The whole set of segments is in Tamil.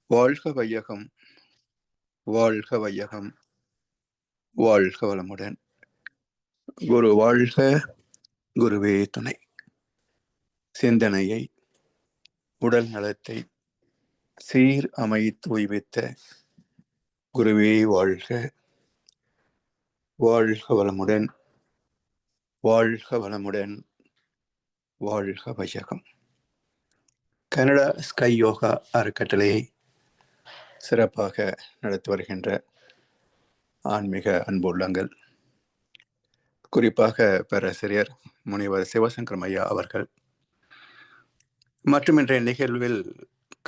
வாழ்க வையகம், வாழ்க வையகம், வாழ்க வளமுடன். குரு வாழ்க, குருவே துணை. சிந்தனையை, உடல் நலத்தை சீர் அமைத்து உய்வித்த குருவே வாழ்க, வாழ்க வளமுடன், வாழ்க வளமுடன், வாழ்க வையகம். கனடா ஸ்கை யோகா அறக்கட்டளையை சிறப்பாக நடத்தி வருகின்ற ஆன்மீக அன்புள்ளங்கள், குறிப்பாக பேராசிரியர் முனிவர் சிவசங்கரம் ஐயா அவர்கள் மற்றும் இன்றைய நிகழ்வில்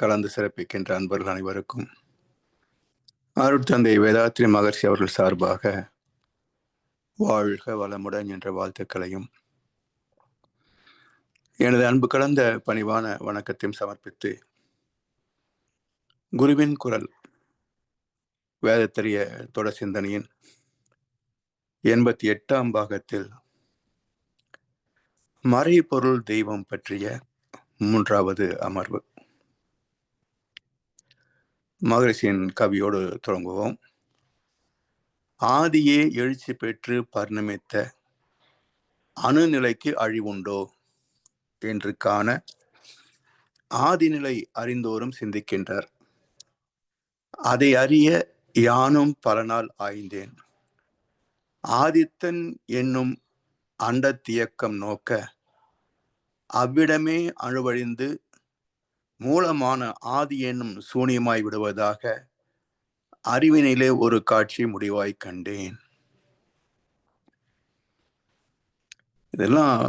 கலந்து சிறப்பிக்கின்ற அன்பர்கள் அனைவருக்கும் அருட்தந்தை வேதாத்ரி மகர்ஷி அவர்கள் சார்பாக வாழ்க வளமுடன் என்ற வாழ்த்துக்களையும் எனது அன்பு கலந்த பணிவான வணக்கத்தையும் சமர்ப்பித்து, குருவின் குரல் வேதத்தரிய தொடர் சிந்தனையின் 88ஆம் பாகத்தில் மறைபொருள் தெய்வம் பற்றிய 3வது அமர்வு மகரிஷியின் கவியோடு தொடங்குவோம். ஆதியே எழுச்சி பெற்று பரிணமித்த அணுநிலைக்கு அழிவுண்டோ என்று காண ஆதிநிலை அறிந்தோறும் சிந்திக்கின்றார். அதை அறிய யானும் பல நாள் ஆய்ந்தேன். ஆதித்தன் என்னும் அண்டத்தியக்கம் நோக்க அவ்விடமே அணுவழிந்து மூலமான ஆதி என்னும் சூனியமாய் விடுவதாக அறிவினிலே ஒரு காட்சி முடிவாய் கண்டேன். இதெல்லாம்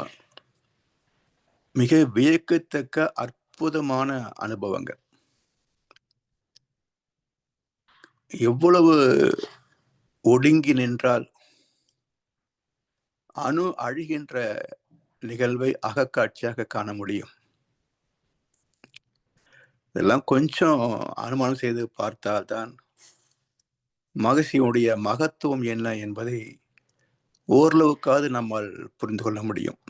மிக வியக்கத்தக்க அற்புதமான அனுபவங்கள். எவ்வளவு ஒடுங்கி நின்றால் அணு அழிகின்ற நிகழ்வை அகக்காட்சியாக காண முடியும். இதெல்லாம் கொஞ்சம் அனுமானம் செய்து பார்த்தால்தான் மகரிஷியுடைய மகத்துவம் என்ன என்பதை ஓரளவுக்காவது நம்மால் புரிந்து கொள்ள முடியும்.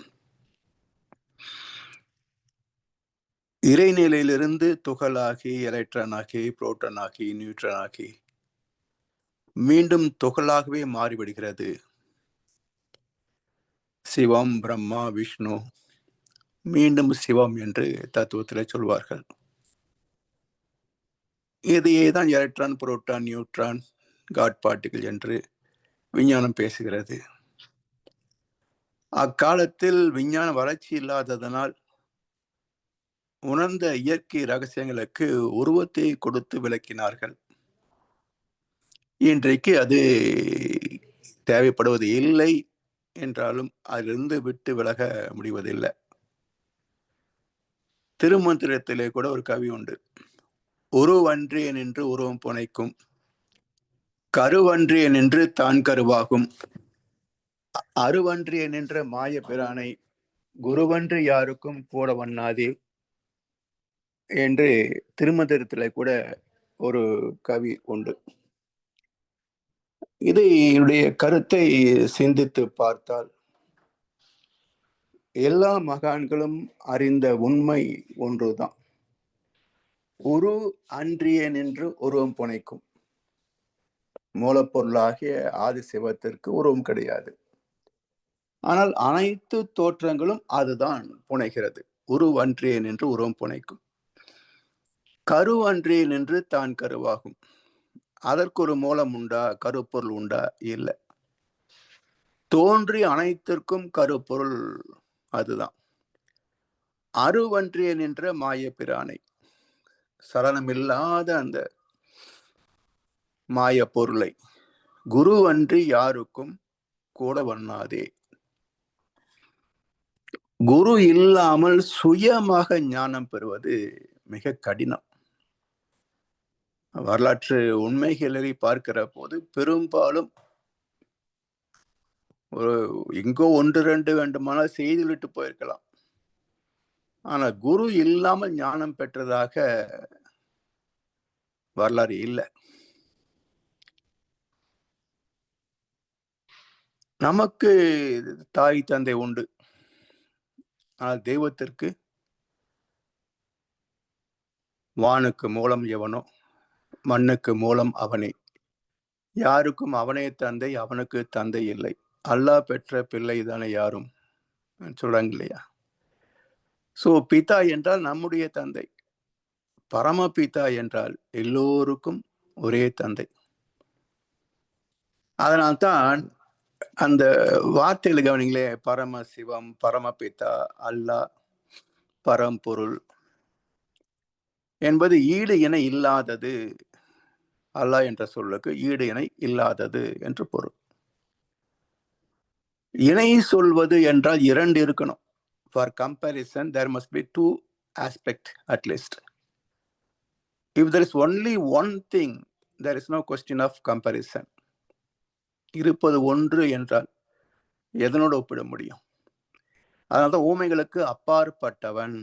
இறைநிலையிலிருந்து துகளாகி, எலக்ட்ரானாகி, புரோட்டானாகி, நியூட்ரானாகி மீண்டும் துகளாகவே மாறிவிடுகிறது. சிவம், பிரம்மா, விஷ்ணு, மீண்டும் சிவம் என்று தத்துவத்தில் சொல்வார்கள். இதையே தான் எலக்ட்ரான், புரோட்டான், நியூட்ரான், காட் பார்ட்டிகள் என்று விஞ்ஞானம் பேசுகிறது. அக்காலத்தில் விஞ்ஞான வளர்ச்சி இல்லாததனால் உணர்ந்த இயற்கை ரகசியங்களுக்கு உருவத்தை கொடுத்து விளக்கினார்கள். இன்றைக்கு அது தேவைப்படுவது இல்லை என்றாலும் அதிலிருந்து விட்டு விலக முடிவதில்லை. திருமந்திரத்திலே கூட ஒரு கவி உண்டு. உருவன்றிய நின்று உருவம் புனைக்கும், கருவன்றிய நின்று தான் கருவாகும், அருவன்றிய நின்ற மாய பிரானை குருவன்று யாருக்கும் போட வண்ணாதே என்று திருமந்திரத்திலே கூட ஒரு கவி உண்டு. இதனுடைய கருத்தை சிந்தித்து பார்த்தால் எல்லா மகான்களும் அறிந்த உண்மை ஒன்றுதான். உரு அன்றிய நின்று உருவம் புனைக்கும். மூலப்பொருளாகிய ஆதி சிவத்திற்கு உருவம் கிடையாது. ஆனால் அனைத்து தோற்றங்களும் அதுதான் புனைகிறது. உருவன்றிய நின்று உருவம் புனைக்கும், கருவன்றிய நின்று தான் கருவாகும். அதற்கு ஒரு மூலம் உண்டா? கருப்பொருள் உண்டா? இல்லை. தோன்றி அனைத்திற்கும் கருப்பொருள் அதுதான். அருவன்றிய நின்ற மாய பிரானை, சலனமில்லாத அந்த மாய பொருளை குருவன்றி யாருக்கும் கூட வண்ணாதே. குரு இல்லாமல் சுயமாக ஞானம் பெறுவது மிக கடினம். வரலாற்று உண்மைகளை பார்க்கிற போது பெரும்பாலும் ஒரு எங்கோ 1-2 வேண்டுமானால் செய்துவிட்டு போயிருக்கலாம். ஆனா குரு இல்லாமல் ஞானம் பெற்றதாக வரலாறு இல்லை. நமக்கு தாய் தந்தை உண்டு, ஆனால் தெய்வத்திற்கு வானுக்கு மூலம் எவனோ மண்ணுக்கு மூலம் அவனே. யாருக்கும் அவனே தந்தை, அவனுக்கு தந்தை இல்லை. அல்லாஹ் பெற்ற பிள்ளை தானே யாரும் சொல்றாங்க இல்லையா? ஸோ பிதா என்றால் நம்முடைய தந்தை. பரமபிதா என்றால் எல்லோருக்கும் ஒரே தந்தை. அதனால்தான் அந்த வார்த்தைகள் கவனிங்களே, பரமசிவம், பரமபிதா, அல்லாஹ், பரம்பொருள் என்பது ஈடு இணை இல்லாதது. அல்லாஹ் என்ற சொல்லுக்கு ஈடு இணை இல்லாதது என்று பொருள். இணை சொல்வது என்றால் இரண்டு இருக்கணும். For comparison there must be two aspect at least. If there is only one thing, there is no question of comparison. இருப்பது ஒன்று என்றால் எதனோடு ஒப்பிட முடியும்? அதனால்தான் ஊமைகளுக்கு அப்பாற்பட்டவன்.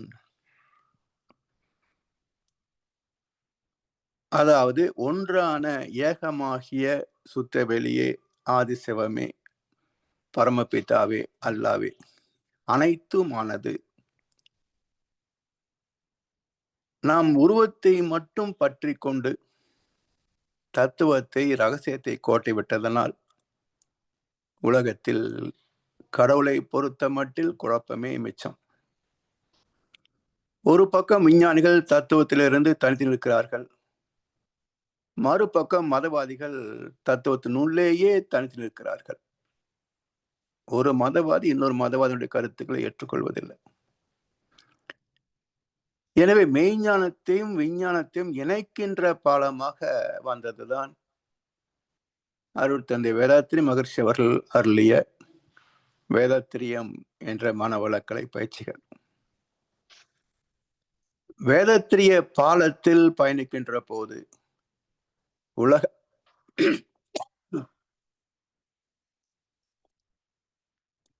அதாவது ஒன்றான ஏகமாகிய சுத்த வெளியே, ஆதிசிவமே, பரமபிதாவே, அல்லாவே, அனைத்துமானது. நாம் உருவத்தை மட்டும் பற்றி கொண்டு தத்துவத்தை, ரகசியத்தை கோட்டை விட்டதனால் உலகத்தில் கடவுளை பொறுத்த மட்டில் குழப்பமே மிச்சம். ஒரு பக்கம் விஞ்ஞானிகள் தத்துவத்திலிருந்து தனித்து நிற்கிறார்கள், மறுபக்கம் மதவாதிகள் தத்துவத்தினுள்ளேயே தனித்து நிற்கிறார்கள். ஒரு மதவாதி இன்னொரு மதவாதியுடைய கருத்துக்களை ஏற்றுக்கொள்வதில்லை. எனவே மெய்ஞானத்தையும் விஞ்ஞானத்தையும் இணைக்கின்ற பாலமாக வந்ததுதான் அருட்தந்தை வேதாத்திரி மகர்ஷி அவர்கள் அருளிய வேதாத்திரியம் என்ற மனவளக்கலை பயிற்சிகள். வேதாத்திரிய பாலத்தில் பயணிக்கின்ற போது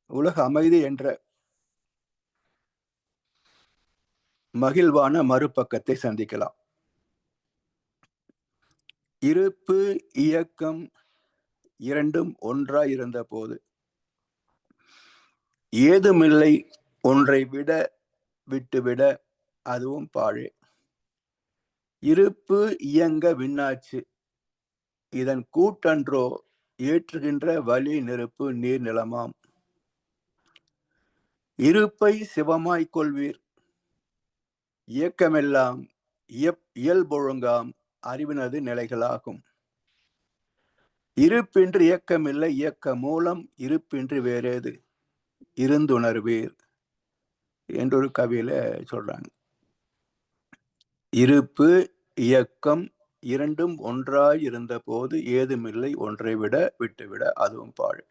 உலக அமைதி என்ற மகிழ்வான மறுபக்கத்தை சந்திக்கலாம். இருப்பு, இயக்கம் இரண்டும் ஒன்றாய் இருந்த போது ஏதுமில்லை ஒன்றை விட விட்டுவிட அதுவும் பாழே. இருப்பு இயங்க விண்ணாச்சு, இதன் கூட்டன்றோ ஏற்றுகின்ற வழி நெருப்பு நீர் நிலமாம். இருப்பை சிவமாய் கொள்வீர், இயக்கமெல்லாம் இயல்பொழுங்காம் அறிவினது நிலைகளாகும். இருப்பின்றி இயக்கமில்லை, இயக்க மூலம் இருப்பின்றி வேறேது இருந்துணர்வீர் என்றொரு கவியில சொல்றாங்க. இருப்பு இயக்கம் இரண்டும் ஒன்றாய் இருந்த போது ஏதுமில்லை ஒன்றை விட விட்டுவிட அதுவும் பாழ்.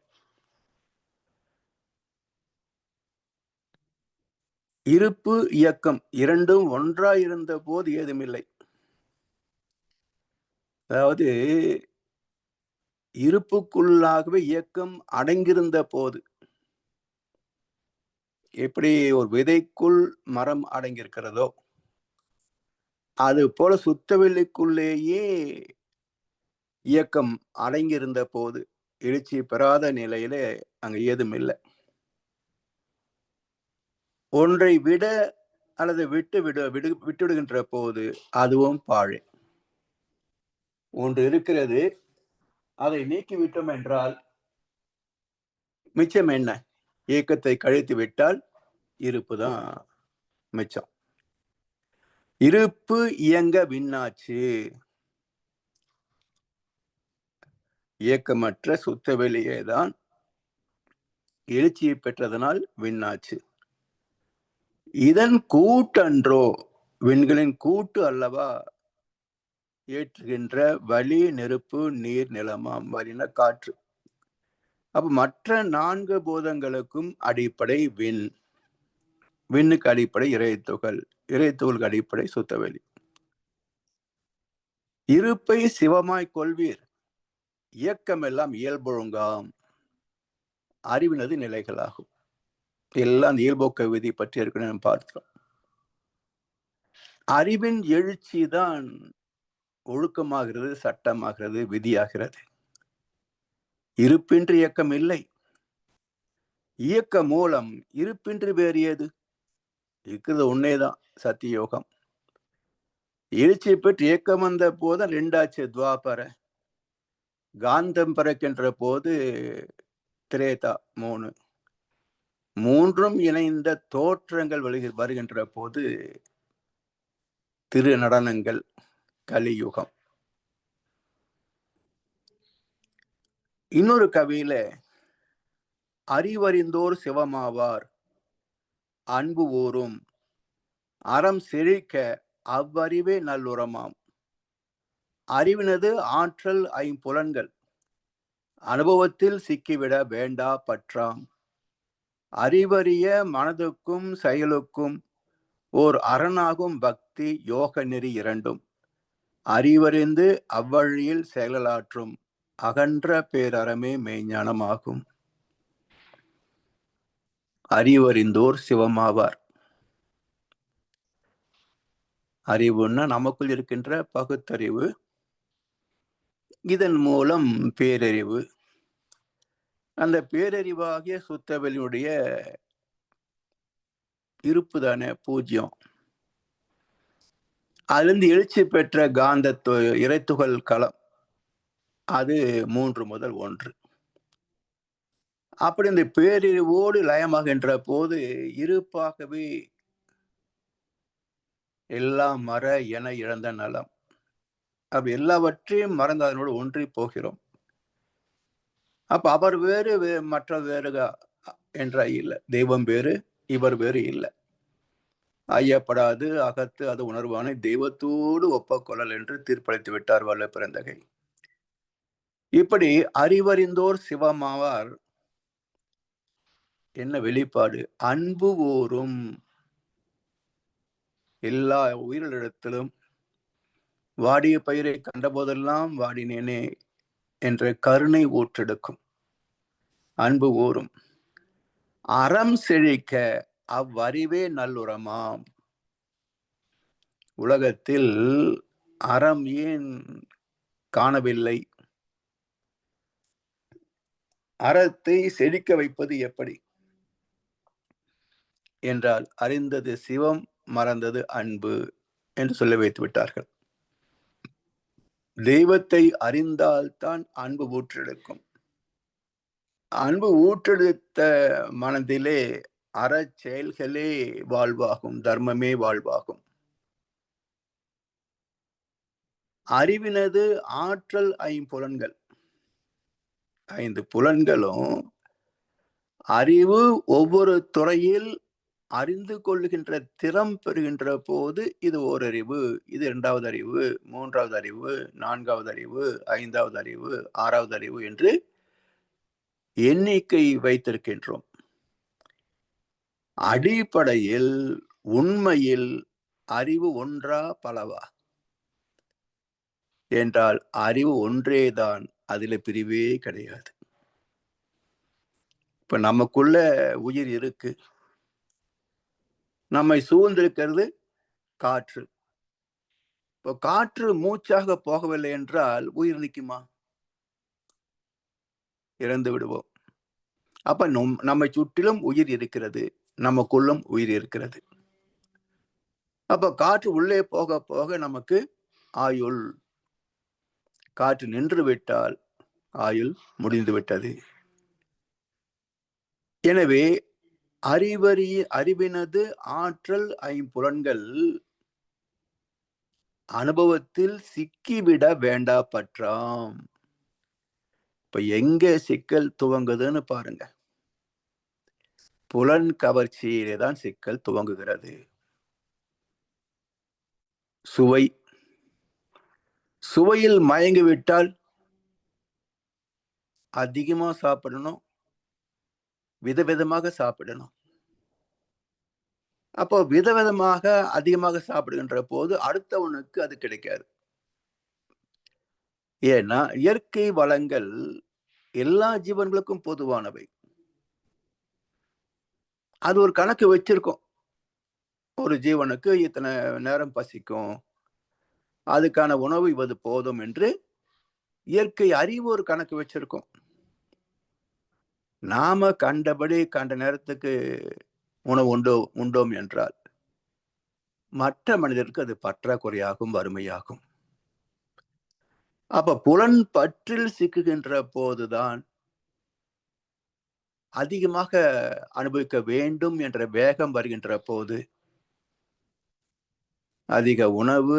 இருப்பு இயக்கம் இரண்டும் ஒன்றாய் இருந்த போது ஏதுமில்லை. அதாவது இருப்புக்குள்ளாகவே இயக்கம் அடங்கியிருந்த போது, எப்படி ஒரு விதைக்குள் மரம் அடங்கியிருக்கிறதோ அது போல சுத்தவெளிக்குள்ளேயே இயக்கம் அடங்கியிருந்த போது எழுச்சி பெறாத நிலையில அங்க ஏதும் இல்லை. ஒன்றை விட அல்லது விட்டுவிடுகின்ற போது அதுவும் பாழே. ஒன்று இருக்கிறது, அதை நீக்கிவிட்டோம் என்றால் மிச்சம் என்ன? இயக்கத்தை கழித்து விட்டால் இருப்பு தான் மிச்சம். இருப்பு இயங்க விண்ணாச்சு, இயக்கமற்ற சுத்த வெளியேதான் எழுச்சியை பெற்றதனால் விண்ணாச்சு. இதன் கூட்டன்றோ, விண்களின் கூட்டு அல்லவா ஏற்றுகின்ற வழி நெருப்பு நீர் நிலமாம். வழின காற்று. அப்ப மற்ற 4 பூதங்களுக்கும் அடிப்படை விண், விண்ணுக்கு அடிப்படை இறைத்துகள், இறைத்துகளுக்கு அடிப்படை சுத்தவெளி. இருப்பை சிவமாய் கொள்வீர், இயக்கமெல்லாம் இயல்பொழுங்காம் அறிவினது நிலைகளாகும். எல்லாம் இயல்போக்க விதி பற்றி ஏற்கனவே பார்க்கிறோம். அறிவின் எழுச்சி தான் ஒழுக்கமாகிறது, சட்டமாகிறது, விதியாகிறது. இருப்பின்றி இயக்கம் இல்லை. இயக்க மூலம் இருப்பின்றி வேறு ஏது? இருக்கிறது ஒன்னேதான், சத்தியோகம். எழுச்சி பெற்று இயக்கம் வந்த போது 2 துவாபர, காந்தம் பிறக்கின்ற போது திரேதா 3, மூன்றும் இணைந்த தோற்றங்கள் வருகின்ற போது திரு நடனங்கள் கலியுகம். இன்னொரு கவியில அறிவறிந்தோர் சிவமாவார் அன்பு ஊரும் அறம் செழிக்க அவ்வறிவே நல்லுரமாம். அறிவினது ஆற்றல் 5 அனுபவத்தில் சிக்கிவிட வேண்டா பற்றாம். அறிவறிய மனதுக்கும் செயலுக்கும் ஓர் அரணாகும் பக்தி யோக நெறி 2. அறிவறிந்து அவ்வழியில் செயலாற்றும் அகன்ற பேரறமே மெய்ஞானமாகும். அறிவறிந்தோர் சிவமாவார். அறிவுன்னா நமக்குள் இருக்கின்ற பகுத்தறிவு, இதன் மூலம் பேரறிவு. அந்த பேரறிவாகிய சுத்தவெளியுடைய இருப்பு தானே பூஜ்யம். அதிலிருந்து எழுச்சி பெற்ற காந்த இறைத்துகள் களம், அது 3 முதல் 1. அப்படி இந்த பேரறிவோடு லயமாகின்ற போது இருப்பாகவே எல்லாம் மற என இழந்த நலம். அப்படி எல்லாவற்றையும் மறந்து அதனோடு ஒன்றி போகிறோம். அப்ப அவர் வேறு மற்ற வேறு என்ற இல்லை. தெய்வம் வேறு இவர் வேறு இல்லை. ஐயப்படாது அகத்து அது உணர்வானை தெய்வத்தோடு ஒப்பக்கொள்ளல் என்று தீர்ப்பளித்து விட்டார் வல்ல பிறந்தகை. இப்படி அறிவறிந்தோர் சிவமாவார். என்ன வெளிப்பாடு? அன்பு ஊரும். எல்லா உயிரிடத்திலும் வாடிய பயிரை கண்டபோதெல்லாம் வாடினேனே என்ற கருணை ஊற்றெடுக்கும். அன்பு ஊரும். அறம் செழிக்க அவ்வறிவே நல்லுரமாம். உலகத்தில் அறம் ஏன் காணவில்லை? அறத்தை செழிக்க வைப்பது எப்படி என்றால், அறிந்தது சிவம், மறந்தது அன்பு என்று சொல்லி வைத்து விட்டார்கள். தெய்வத்தை அறிந்தால்தான் அன்பு ஊற்றெடுக்கும். அன்பு ஊற்றெடுத்த மனதிலே அற செயல்களே வாழ்வாகும், தர்மமே வாழ்வாகும். அறிவினது ஆற்றல் 5 புலன்களும் அறிவு ஒவ்வொரு துறையில் அறிந்து கொள்ளுகின்ற திறம் பெறுகின்ற போது இது ஓரறிவு, இது 2வது அறிவு, 3வது அறிவு, 4வது அறிவு, 5வது அறிவு, 6வது அறிவு என்று எண்ணிக்கை வைத்திருக்கின்றோம். அடிப்படையில் உண்மையில் அறிவு ஒன்றா பலவா என்றால் அறிவு ஒன்றேதான், அதுல பிரிவே கிடையாது. இப்ப நமக்குள்ள உயிர் இருக்கு. நம்மை சூழ்ந்திருக்கிறது காற்று. இப்போ காற்று மூச்சாக போகவில்லை என்றால் உயிர் நிற்குமா? இறந்து விடுவோம். அப்ப நம்மை சுற்றிலும் உயிர் இருக்கிறது, நமக்குள்ளும் உயிர் இருக்கிறது. அப்ப காற்று உள்ளே போக போக நமக்கு ஆயுள். காற்று நின்று விட்டால் ஆயுள் முடிந்து விட்டது. எனவே அறிவினது ஆற்றல் 5 அனுபவத்தில் சிக்கிவிட வேண்டா பற்றாம். இப்ப எங்க சிக்கல் துவங்குதுன்னு பாருங்க. புலன் கவர்ச்சியிலே தான் சிக்கல் துவங்குகிறது. சுவை, சுவையில் மயங்கிவிட்டால் அதிகமா சாப்பிடணும், விதவிதமாக சாப்பிடணும். அப்போ விதவிதமாக அதிகமாக சாப்பிடுகின்ற போது அடுத்தவனுக்கு அது கிடைக்காது. ஏன்னா இயற்கை வளங்கள் எல்லா ஜீவன்களுக்கும் பொதுவானவை. அது ஒரு கணக்கு வச்சிருக்கோம். ஒரு ஜீவனுக்கு இத்தனை நேரம் பசிக்கும், அதுக்கான உணவு இவது போதும் என்று இயற்கை அறிவு ஒரு கணக்கு வச்சிருக்கோம். நாம கண்டபடி கண்ட நேரத்துக்கு உணவு உண்டோம் என்றால் மற்ற மனிதருக்கு அது பற்றாக்குறையாகும், வறுமையாகும். அப்ப புலன் பற்றில் சிக்குகின்ற போதுதான் அதிகமாக அனுபவிக்க வேண்டும் என்ற வேகம் வருகின்ற போது அதிக உணவு,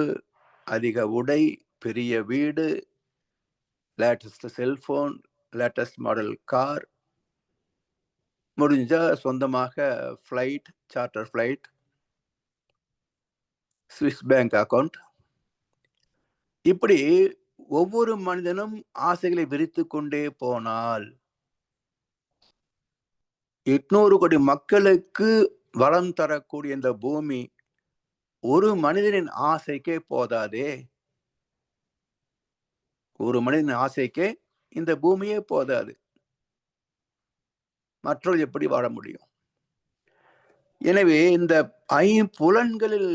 அதிக உடை, பெரிய வீடு, latest cellphone, latest model car, முடிஞ்சா சொந்தமாக flight, charter flight, Swiss bank account, இப்படி ஒவ்வொரு மனிதனும் ஆசைகளை விரித்து கொண்டே போனால் 800 கோடி மக்களுக்கு வளம் தரக்கூடிய இந்த பூமி ஒரு மனிதனின் ஆசைக்கே போதாதே. ஒரு மனிதனின் ஆசைக்கே இந்த பூமியே போதாது. மற்றவர்கள் எப்படி வாழ முடியும்? எனவே இந்த ஐம்புலன்களில்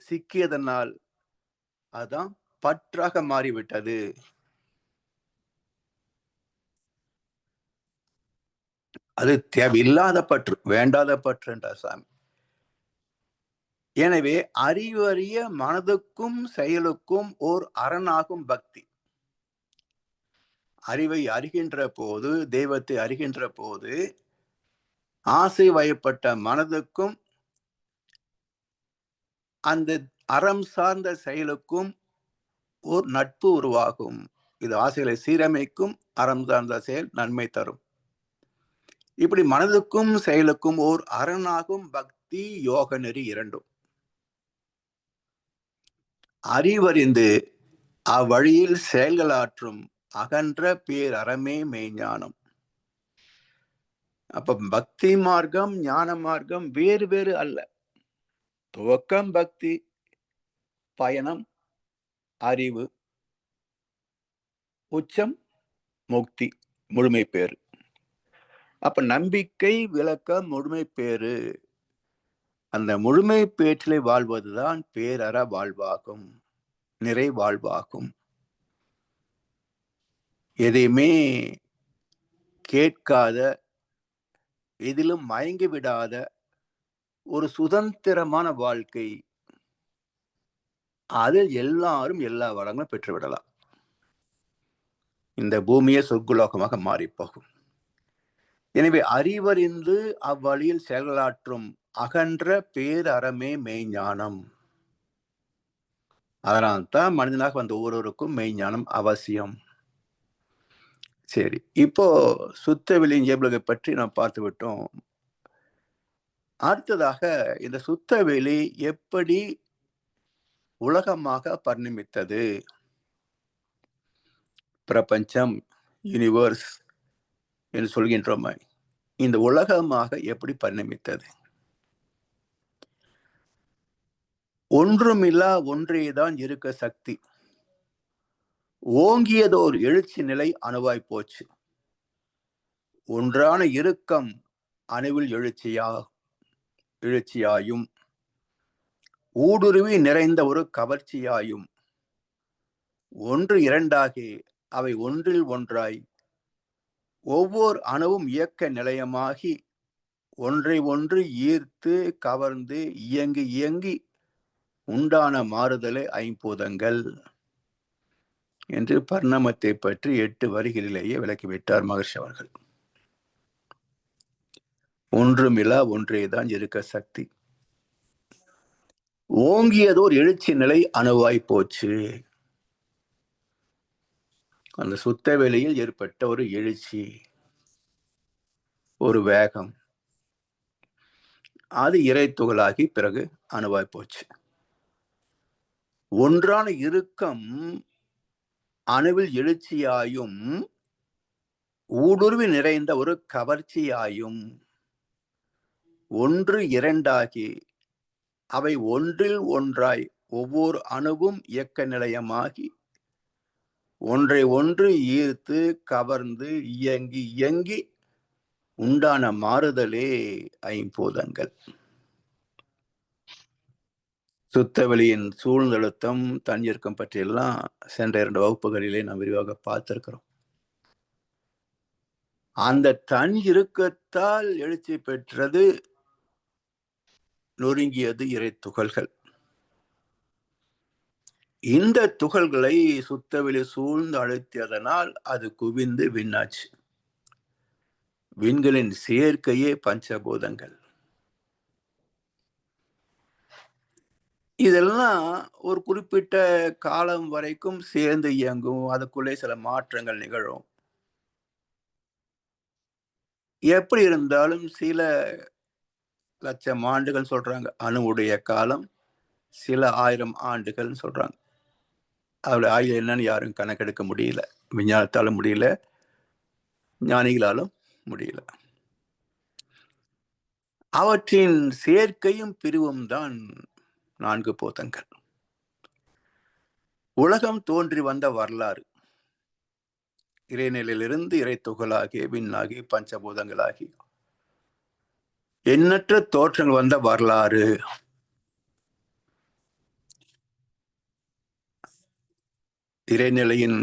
சிக்கியதனால் அதான் பற்றாக மாறிவிட்டது. அது தேவையில்லாத பற்று, வேண்டாத பற்று என்றார் சாமி. எனவே அறிவறிய மனதுக்கும் செயலுக்கும் ஓர் அரணாகும் பக்தி. அறிவை அறிகின்ற போது, தெய்வத்தை அறிகின்ற போது ஆசை வயப்பட்ட மனதுக்கும் அந்த அறம் சார்ந்த செயலுக்கும் ஓர் நட்பு உருவாகும். இது ஆசைகளை சீரமைக்கும், அறம் சார்ந்த செயல் நன்மை தரும். இப்படி மனதுக்கும் செயலுக்கும் ஓர் அரணாகும் பக்தி, யோக நெறி இரண்டும். அறிவறிந்து அவ்வழியில் செயல்களாற்றும் அகன்ற பேர் அறமே மெய்ஞானம். அப்ப பக்தி மார்க்கம், ஞான மார்க்கம் வேறு வேறு அல்ல. துவக்கம் பக்தி, பயணம் அறிவு, உச்சம் முக்தி, முழுமை பேறு. அப்ப நம்பிக்கை, விளக்கம், முழுமை பேறு. அந்த முழுமை பேற்றிலை வாழ்வதுதான் பேரற வாழ்வாகும், நிறை வாழ்வாகும். எதையுமே கேட்காத, எதிலும் மயங்கி விடாத ஒரு சுதந்திரமான வாழ்க்கை. அதில் எல்லாரும் எல்லா வளங்களும் பெற்றுவிடலாம். இந்த பூமியே சொர்க்குலோகமாக மாறிப்போகும். எனவே அறிவறிந்து அவ்வழியில் செயலாற்றும் அகன்ற பேரறமே மெய்ஞானம். அதனால்தான் மனிதனாக வந்த ஒவ்வொருவருக்கும் மெய்ஞானம் அவசியம். சரி, இப்போ சுத்த வெளி இயல்புகளை பற்றி நாம் பார்த்து விட்டோம். அடுத்ததாக இந்த சுத்த வெளி எப்படி உலகமாக பரிணமித்தது? பிரபஞ்சம், யூனிவர்ஸ் என்று சொல்கின்றோமே, இந்த உலகமாக எப்படி பரிணமித்தது? ஒன்றுமில்லா ஒன்றேதான் இருக்க சக்தி. ஓங்கியதோர் எழுச்சி நிலை அணுவாய் போச்சு. ஒன்றான இறுக்கம் அணுவில் எழுச்சியாயும், ஊடுருவி நிறைந்த ஒரு கவர்ச்சியாயும், ஒன்று இரண்டாகி அவை ஒன்றில் ஒன்றாய் ஒவ்வொரு அணுவும் இயக்க நிலையமாகி ஒன்றை ஒன்று ஈர்த்து கவர்ந்து இயங்கி இயங்கி உண்டான மாறுதலை ஐம்பூதங்கள் என்று பரிணாமத்தை பற்றி 8 வரிகளிலேயே விளக்கிவிட்டார் மகர்ஷி அவர்கள். ஒன்றுமில்லா ஒன்றேதான் இருக்க சக்தி. ஓங்கியதோர் எழுச்சி நிலை அணுவாய் போச்சு. அந்த சுத்த வெளியில் ஏற்பட்ட ஒரு எழுச்சி, ஒரு வேகம், அது இறை துகளாகி பிறகு அணுவாய் போச்சு. ஒன்றான இறுக்கம் அணுவில் எழுச்சியாயும், ஊடுருவி நிறைந்த ஒரு கவர்ச்சியாயும், ஒன்று இரண்டாகி அவை ஒன்றில் ஒன்றாய் ஒவ்வொரு அணுவும் இயக்க நிலையமாகி ஒன்றை ஒன்று ஈர்த்து கவர்ந்து இயங்கி இயங்கி உண்டான மாறுதலே ஐம்பூதங்கள். சுத்தவெளியின் சூழ்ந்தழுத்தம், தன்னியக்கம் பற்றியெல்லாம் சென்ற 2 வகுப்புகளிலே நாம் விரிவாக பார்த்திருக்கிறோம். அந்த தன் இறுக்கத்தால் எழுச்சி பெற்றது, நொறுங்கியது இறை துகள்கள். இந்த துகள்களை சுத்தவெளி சூழ்ந்து அழுத்தியதனால் அது குவிந்து விண்ணாச்சு. விண்களின் சேர்க்கையே பஞ்சபூதங்கள். இதெல்லாம் ஒரு குறிப்பிட்ட காலம் வரைக்கும் சேர்ந்து இயங்கும். அதுக்குள்ளே சில மாற்றங்கள் நிகழும். எப்படி இருந்தாலும் சில லட்சம் ஆண்டுகள் சொல்றாங்க. அணுவுடைய காலம் சில 1000 ஆண்டுகள் சொல்றாங்க. அவருடைய ஆயுள் என்னன்னு யாரும் கணக்கெடுக்க முடியல. விஞ்ஞானத்தாலும் முடியல, ஞானிகளாலும் முடியல. அவற்றின் சேர்க்கையும் பிரிவும் தான் 4 பூதங்கள். உலகம் தோன்றி வந்த வரலாறு, இறைநிலையிலிருந்து இறை துகளாகி விண்ணாகி பஞ்சபூதங்களாகி எண்ணற்ற தோற்றங்கள் வந்த வரலாறு. இறைநிலையின்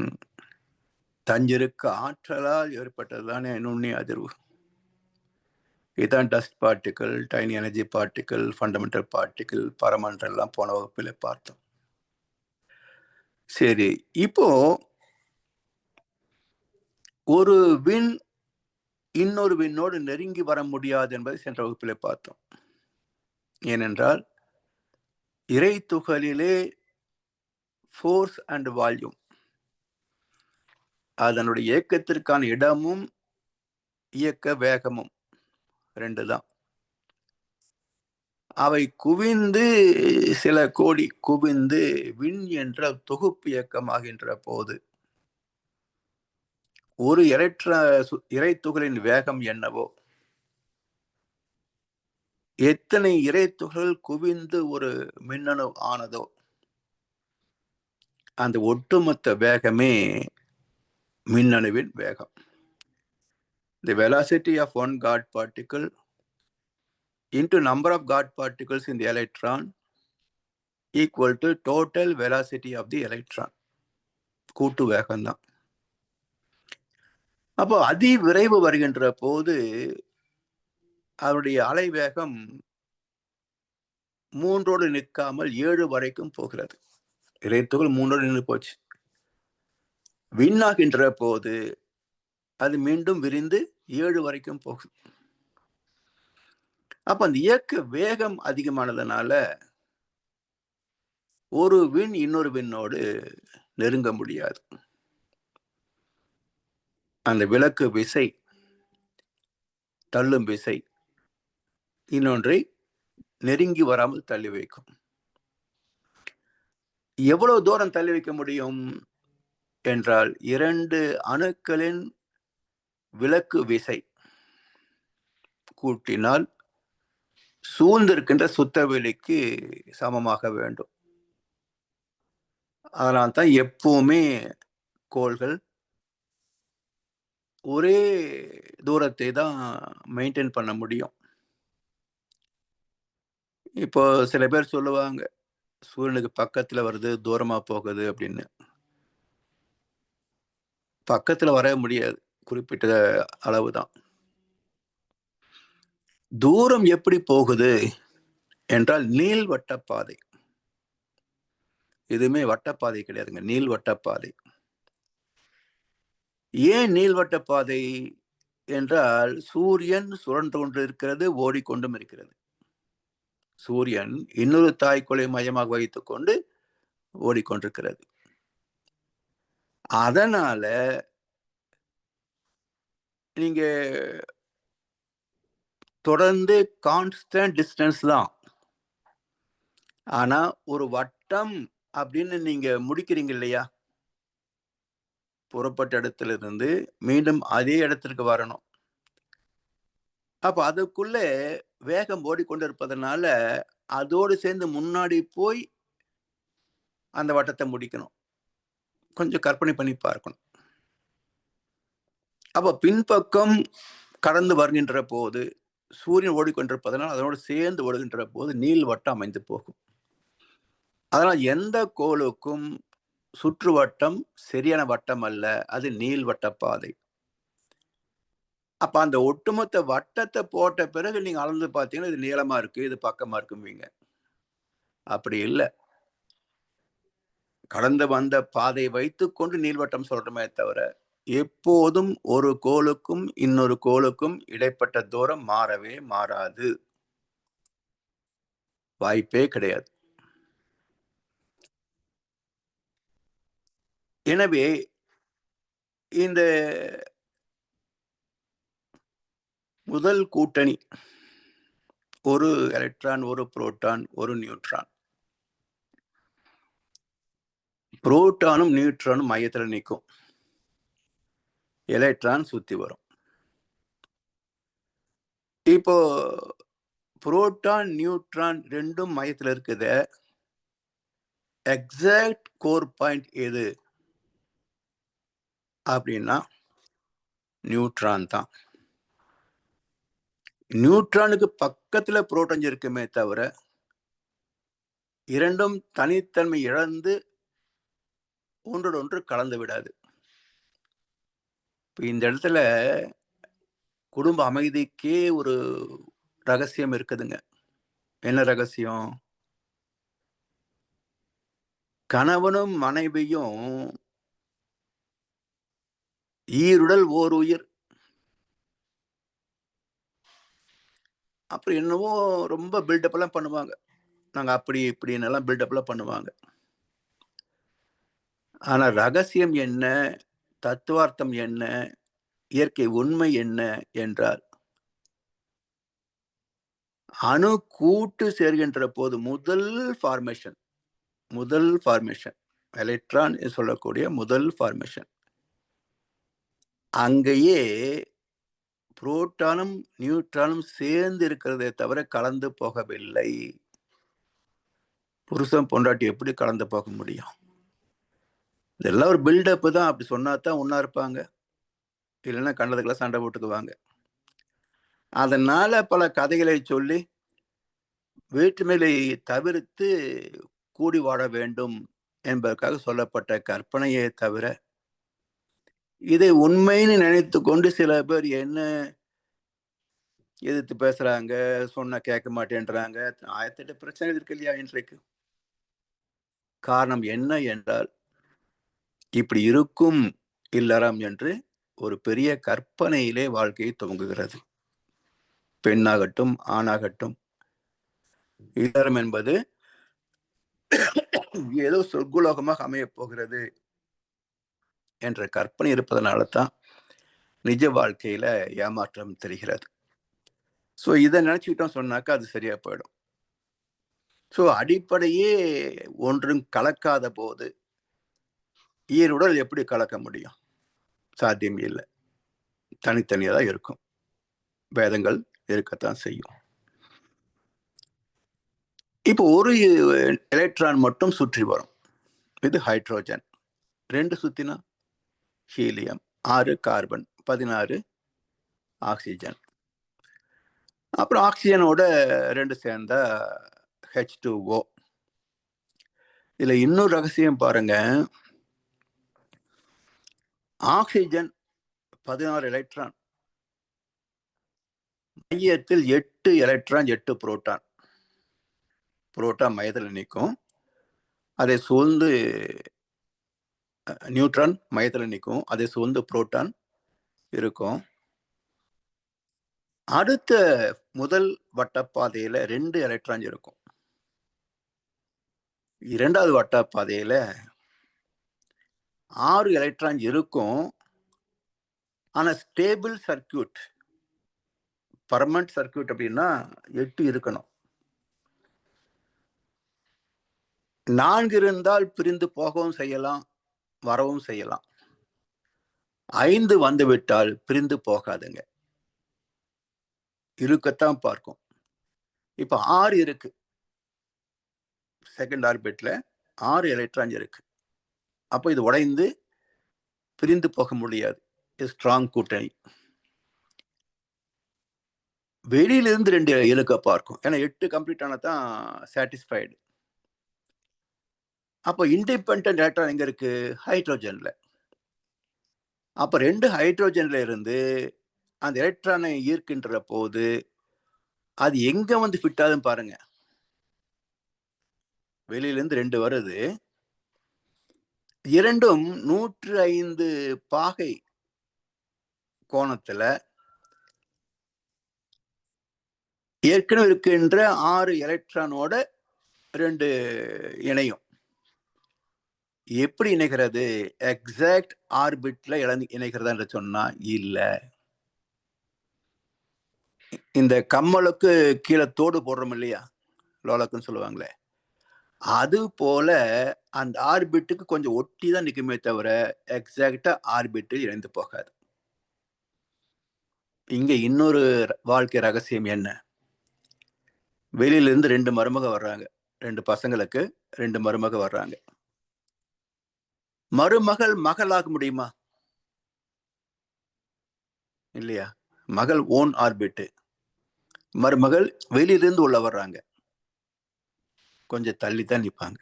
தஞ்சிருக்க ஆற்றலால் ஏற்பட்டதுதானே நுண்ணிய அதிர்வு. இதுதான் dust particle, tiny energy particle, fundamental particle, பரமண்டல் எல்லாம் போன வகுப்பில் பார்த்தோம். சரி, இப்போ ஒரு விண் இன்னொரு விண்ணோடு நெருங்கி வர முடியாது என்பதை சென்ற வகுப்பில் பார்த்தோம். ஏனென்றால் இறை துகளிலே ஃபோர்ஸ் அண்ட் வால்யூம், அதனுடைய இயக்கத்திற்கான இடமும் இயக்க வேகமும் 2 தான். அவை குவிந்து சில கோடி குவிந்து விண் என்ற தொகுப்பு இயக்கமாகின்ற போது ஒரு இறை துகளின் வேகம் என்னவோ, எத்தனை இறை துகள் குவிந்து ஒரு மின்னணு ஆனதோ, அந்த ஒட்டுமொத்த வேகமே மின்னணுவின் வேகம். The velocity of one God particle into number of God particles in the electron equal to total velocity of the electron. கூட்டு வேகம் தான். அப்போ அதி விரைவு வருகின்ற போது அவருடைய அலைவேகம் 3ஓடு நிற்காமல் 7 வரைக்கும் போகிறது. இறைத்துகள் 3ஓடு நின்று போச்சு. விண்ணாகின்ற போது அது மீண்டும் விரிந்து 7 வரைக்கும் போகுது. அப்ப அந்த இயக்க வேகம் அதிகமானதுனால ஒரு விண் இன்னொரு விண்ணோடு நெருங்க முடியாது. அந்த விலக்கு விசை, தள்ளும் விசை இன்னொன்றை நெருங்கி வராமல் தள்ளி வைக்கும். எவ்வளவு தூரம் தள்ளி வைக்க முடியும் என்றால் 2 அணுக்களின் விலக்கு விசை கூட்டினால் சூழ்ந்திருக்கின்ற சுத்தவெளிக்கு சமமாக வேண்டும். அதனால் தான் எப்பவுமே கோள்கள் ஒரே தூரத்தை தான் மெயின்டைன் பண்ண முடியும். இப்போ சில பேர் சொல்லுவாங்க, சூரியனுக்கு பக்கத்துல வருது, தூரமா போகுது அப்படின்னு. பக்கத்துல வர முடியாது, குறிப்பிட்ட அளவு தான். தூரம் எப்படி போகுது என்றால் நீள்வட்ட பாதை. எதுவுமே வட்டப்பாதை கிடையாதுங்க, நீள்வட்ட பாதை. ஏன் நீள்வட்ட பாதை என்றால் சூரியன் சுழன்று கொண்டு இருக்கிறது, ஓடிக்கொண்டும் இருக்கிறது. சூரியன் இன்னொரு தாய்க்கொலை மையமாக வைத்துக் கொண்டு ஓடிக்கொண்டிருக்கிறது. அதனால நீங்க தொடர்ந்து கான்ஸ்டன்ட் டிஸ்டன்ஸ் தான். ஆனா ஒரு வட்டம் அப்படின்னு நீங்க முடிக்கிறீங்க இல்லையா, புறப்பட்ட இடத்துல இருந்து மீண்டும் அதே இடத்திற்கு வரணும். அப்ப அதுக்குள்ள வேகம் ஓடிக்கொண்டு இருப்பதனால அதோடு சேர்ந்து முன்னாடி போய் அந்த வட்டத்தை முடிக்கணும். கொஞ்சம் கற்பனை பண்ணி பார்க்கணும். அப்ப பின்பக்கம் கடந்து வருகின்ற போது சூரியன் ஓடிக்கொண்டிருப்பதனால் அதனோடு சேர்ந்து ஓடுகின்ற போது நீள்வட்டம் அமைந்து போகும். அதனால் எந்த கோளுக்கும் சுற்றுவட்டம் சரியான வட்டம் அல்ல, அது நீள்வட்ட பாதை. அப்ப அந்த ஒட்டுமொத்த வட்டத்தை போட்ட பிறகு நீங்க அளந்து பார்த்தீங்கன்னா இது நீளமா இருக்கு, இது பக்கமா இருக்குவீங்க. அப்படி இல்லை. கடந்து வந்த பாதை வைத்துக்கொண்டு நீள்வட்டம் சொல்றோமே தவிர எப்போதும் ஒரு கோளுக்கும் இன்னொரு கோளுக்கும் இடைப்பட்ட தூரம் மாறவே மாறாது. வாய்ப்பே கிடையாது. எனவே இந்த முதல் கூட்டணி ஒரு எலக்ட்ரான், ஒரு புரோட்டான், ஒரு நியூட்ரான். புரோட்டானும் நியூட்ரானும் மையத்துல நிற்கும். எலக்ட்ரான் சுத்தி வரும். இப்போ புரோட்டான், நியூட்ரான் ரெண்டும் மையத்துல இருக்குது. எக்ஸாக்ட் கோர் பாயிண்ட் எது அப்படின்னா நியூட்ரான் தான். நியூட்ரானுக்கு பக்கத்துல புரோட்டான் இருக்குமே தவிர இரண்டும் தனித்தன்மை இழந்து ஒன்றோடு ஒன்று கலந்து விடாது. இந்த இடத்துல குடும்ப அமைதிக்கே ஒரு ரகசியம் இருக்குதுங்க. என்ன ரகசியம்? கணவனும் மனைவியும் ஈருடல் ஓர் உயிர். அப்புறம் என்னவோ ரொம்ப பில்டப் எல்லாம் பண்ணுவாங்க. நாங்க அப்படி இப்படின்னு எல்லாம் பில்டப் எல்லாம் பண்ணுவாங்க. ஆனா ரகசியம் என்ன, தத்துவார்த்தம் என்ன, இயற்கை உண்மை என்ன என்றால் அணு கூட்டு சேர்கின்ற போது முதல் ஃபார்மேஷன் எலக்ட்ரான் சொல்லக்கூடிய முதல் ஃபார்மேஷன், அங்கேயே புரோட்டானும் நியூட்ரானும் சேர்ந்து இருக்கிறதே தவிர கலந்து போகவில்லை. புருஷன் பொண்டாட்டி எப்படி கலந்து போக முடியும்? இதெல்லாம் ஒரு பில்டப் தான். அப்படி சொன்னாதான் ஒன்னா இருப்பாங்க, இல்லைன்னா கண்டதுக்கெல்லாம் சண்டை போட்டுக்குவாங்க. அதனால பல கதைகளை சொல்லி வேற்றுமையை தவிர்த்து கூடி வாழ வேண்டும் என்பதற்காக சொல்லப்பட்ட கற்பனையே தவிர இதை உண்மைன்னு நினைத்து கொண்டு சில பேர் என்ன எதிர்த்து பேசுறாங்க, சொன்னா கேட்க மாட்டேன்றாங்க. 1008 பிரச்சனை இருக்கு இல்லையா இன்றைக்கு? காரணம் என்ன என்றால் இப்படி இருக்கும் இல்லறம் என்று ஒரு பெரிய கற்பனையிலே வாழ்க்கையை துவங்குகிறது. பெண்ணாகட்டும் ஆணாகட்டும், இல்லறம் என்பது ஏதோ சொர்க்குலோகமாக அமையப் போகிறது என்ற கற்பனை இருப்பதனால தான் நிஜ வாழ்க்கையில ஏமாற்றம் தெரிகிறது. ஸோ இதை நினைச்சுக்கிட்டோம் சொன்னாக்கா அது சரியா போயிடும். ஸோ அடிப்படையே ஒன்றும் கலக்காத போது ஈருடல் எப்படி கலக்க முடியும்? சாத்தியம் இல்லை. தனித்தனியாக தான் இருக்கும். பேதங்கள் இருக்கத்தான் செய்யும். இப்போ ஒரு எலக்ட்ரான் மட்டும் சுற்றி வரும். இது ஹைட்ரோஜன். 2 சுத்தினா ஹீலியம், 6 கார்பன், 16 ஆக்சிஜன். அப்புறம் ஆக்சிஜனோட 2 சேர்ந்தா H2O. இதுல இன்னொரு ரகசியம் பாருங்க. ஆக்சிஜன் 16 எலக்ட்ரான், மையத்தில் 8 எலக்ட்ரான் 8 புரோட்டான். புரோட்டான் மையத்தில் நிற்கும், அதை சூழ்ந்து நியூட்ரான் மையத்தில் நிற்கும், அதை சூழ்ந்து புரோட்டான் இருக்கும். அடுத்த முதல் வட்டப்பாதையில 2 எலக்ட்ரான் இருக்கும். இரண்டாவது வட்டப்பாதையில 6 எலக்ட்ரான் இருக்கும். ஆனா ஸ்டேபிள் சர்க்கியூட், பர்மனன்ட் சர்க்கியூட் அப்படின்னா 8 இருக்கணும். 4 இருந்தால் பிரிந்து போகவும் செய்யலாம், வரவும் செய்யலாம். 5 வந்துவிட்டால் பிரிந்து போகாதுங்க, இருக்கத்தான் பார்க்கும். இப்ப 6 இருக்கு. செகண்ட் ஆர்பிட்ல 6 எலக்ட்ரான் இருக்கு. அப்போ இது உடைந்து பிரிந்து போக முடியாது. ஸ்ட்ராங் கூட்டணி. வெளியிலிருந்து 2 இழுக்க பார்க்கும். ஏன்னா 8 கம்ப்ளீட் ஆனதான் சாட்டிஸ்ஃபைடு. அப்போ இண்டிபெண்டன்ட் எலக்ட்ரான் எங்க இருக்கு? ஹைட்ரோஜன்ல. அப்ப 2 ஹைட்ரோஜன்ல இருந்து அந்த எலக்ட்ரானை ஈர்க்கின்ற போது அது எங்க வந்து ஃபிட் ஆகுதுன்னு பாருங்க. வெளியிலிருந்து 2 வருது, இரண்டும் 105 பாகை கோணத்துல ஏற்கனவே இருக்கின்ற 6 எலக்ட்ரானோட 2 இணையும். எப்படி இணைகிறது? எக்ஸாக்ட் ஆர்பிட்ல இணைகிறதா என்று சொன்னா இல்ல. இந்த கம்மலுக்கு கீழே தோடு போடுறோம் இல்லையா, லோலக்குன்னு சொல்லுவாங்களே, அது போல அந்த ஆர்பிட்டுக்கு கொஞ்சம் ஒட்டி தான் நிக்குமே தவிர எக்ஸாக்டா ஆர்பிட்டில் இணைந்து போகாது. இங்க இன்னொரு வாழ்க்கை ரகசியம் என்ன? வெளியில இருந்து 2 மருமக வர்றாங்க. 2 பசங்களுக்கு 2 மருமக வர்றாங்க. மருமகள் மகளாக முடியுமா? இல்லையா? மகள் ஓன் ஆர்பிட், மருமகள் வெளியிலிருந்து உள்ள வர்றாங்க, கொஞ்சம் தள்ளி தான் நிப்பாங்க.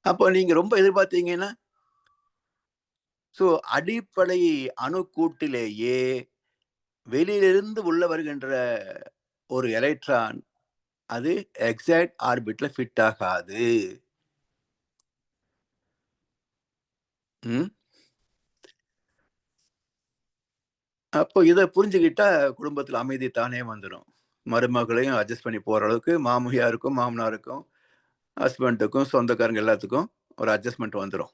அப்போ நீங்க ரொம்ப எதிர்பார்த்தீங்கன்னா, அடிப்படை அணுக்கூட்டிலேயே வெளியிலிருந்து உள்ள வருகின்ற ஒரு எலக்ட்ரான் அது எக்ஸாக்ட் ஆர்பிட்ல ஃபிட் ஆகாது. அப்போ இதை புரிஞ்சுக்கிட்டா குடும்பத்துல அமைதி தானே வந்துடும். மருமகளையும் அட்ஜஸ்ட் பண்ணி போற அளவுக்கு மாமியாருக்கும் மாமனாருக்கும் ஹஸ்பண்டுக்கும் சொந்தக்காரங்க எல்லாத்துக்கும் ஒரு அட்ஜஸ்ட்மெண்ட் வந்துடும்.